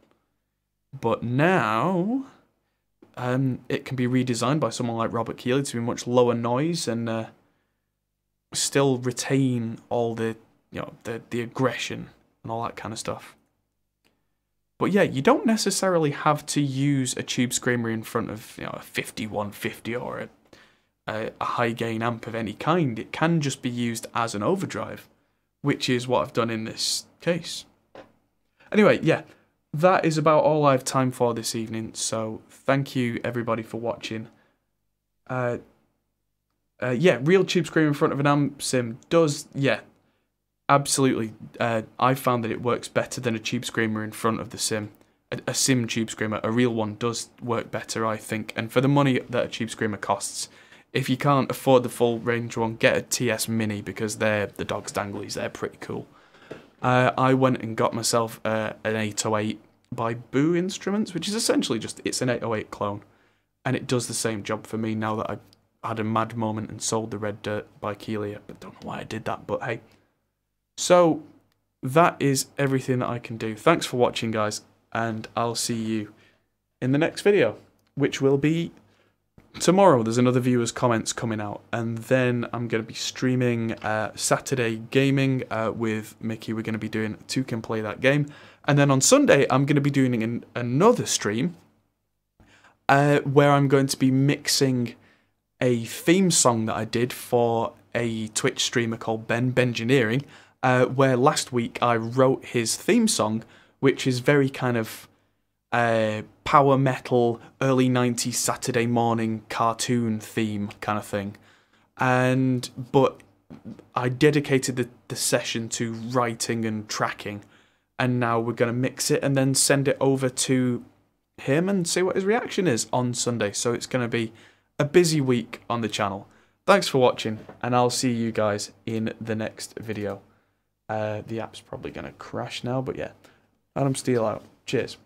But now, it can be redesigned by someone like Robert Keeley to be much lower noise and still retain all the aggression and all that kind of stuff. But yeah, you don't necessarily have to use a tube screamer in front of, a 5150 or a high gain amp of any kind. It can just be used as an overdrive, which is what I've done in this case. Anyway, yeah, that is about all I have time for this evening. So thank you everybody for watching. Yeah, real tube screamer in front of an amp sim does, yeah. Absolutely, I found that it works better than a tube screamer in front of the sim. A sim tube screamer, a real one, does work better, I think. And for the money that a tube screamer costs, if you can't afford the full range one, get a TS Mini, because they're the dog's danglies. They're pretty cool. I went and got myself an 808 by Boo Instruments, which is essentially just, it's an 808 clone. And it does the same job for me now that I had a mad moment and sold the red dirt by Keelia, but don't know why I did that, but hey. So that is everything that I can do. Thanks for watching, guys, and I'll see you in the next video, which will be tomorrow. There's another viewers' comments coming out, and then I'm going to be streaming Saturday gaming with Mickey. We're going to be doing Two Can Play That Game, and then on Sunday I'm going to be doing another stream where I'm going to be mixing a theme song that I did for a Twitch streamer called Bengineering, where last week I wrote his theme song, which is very kind of power metal, early 90s Saturday morning cartoon theme kind of thing. But I dedicated the session to writing and tracking, and now we're going to mix it and then send it over to him and see what his reaction is on Sunday. So it's going to be a busy week on the channel. Thanks for watching, and I'll see you guys in the next video. The app's probably going to crash now, but yeah. Adam Steele out. Cheers.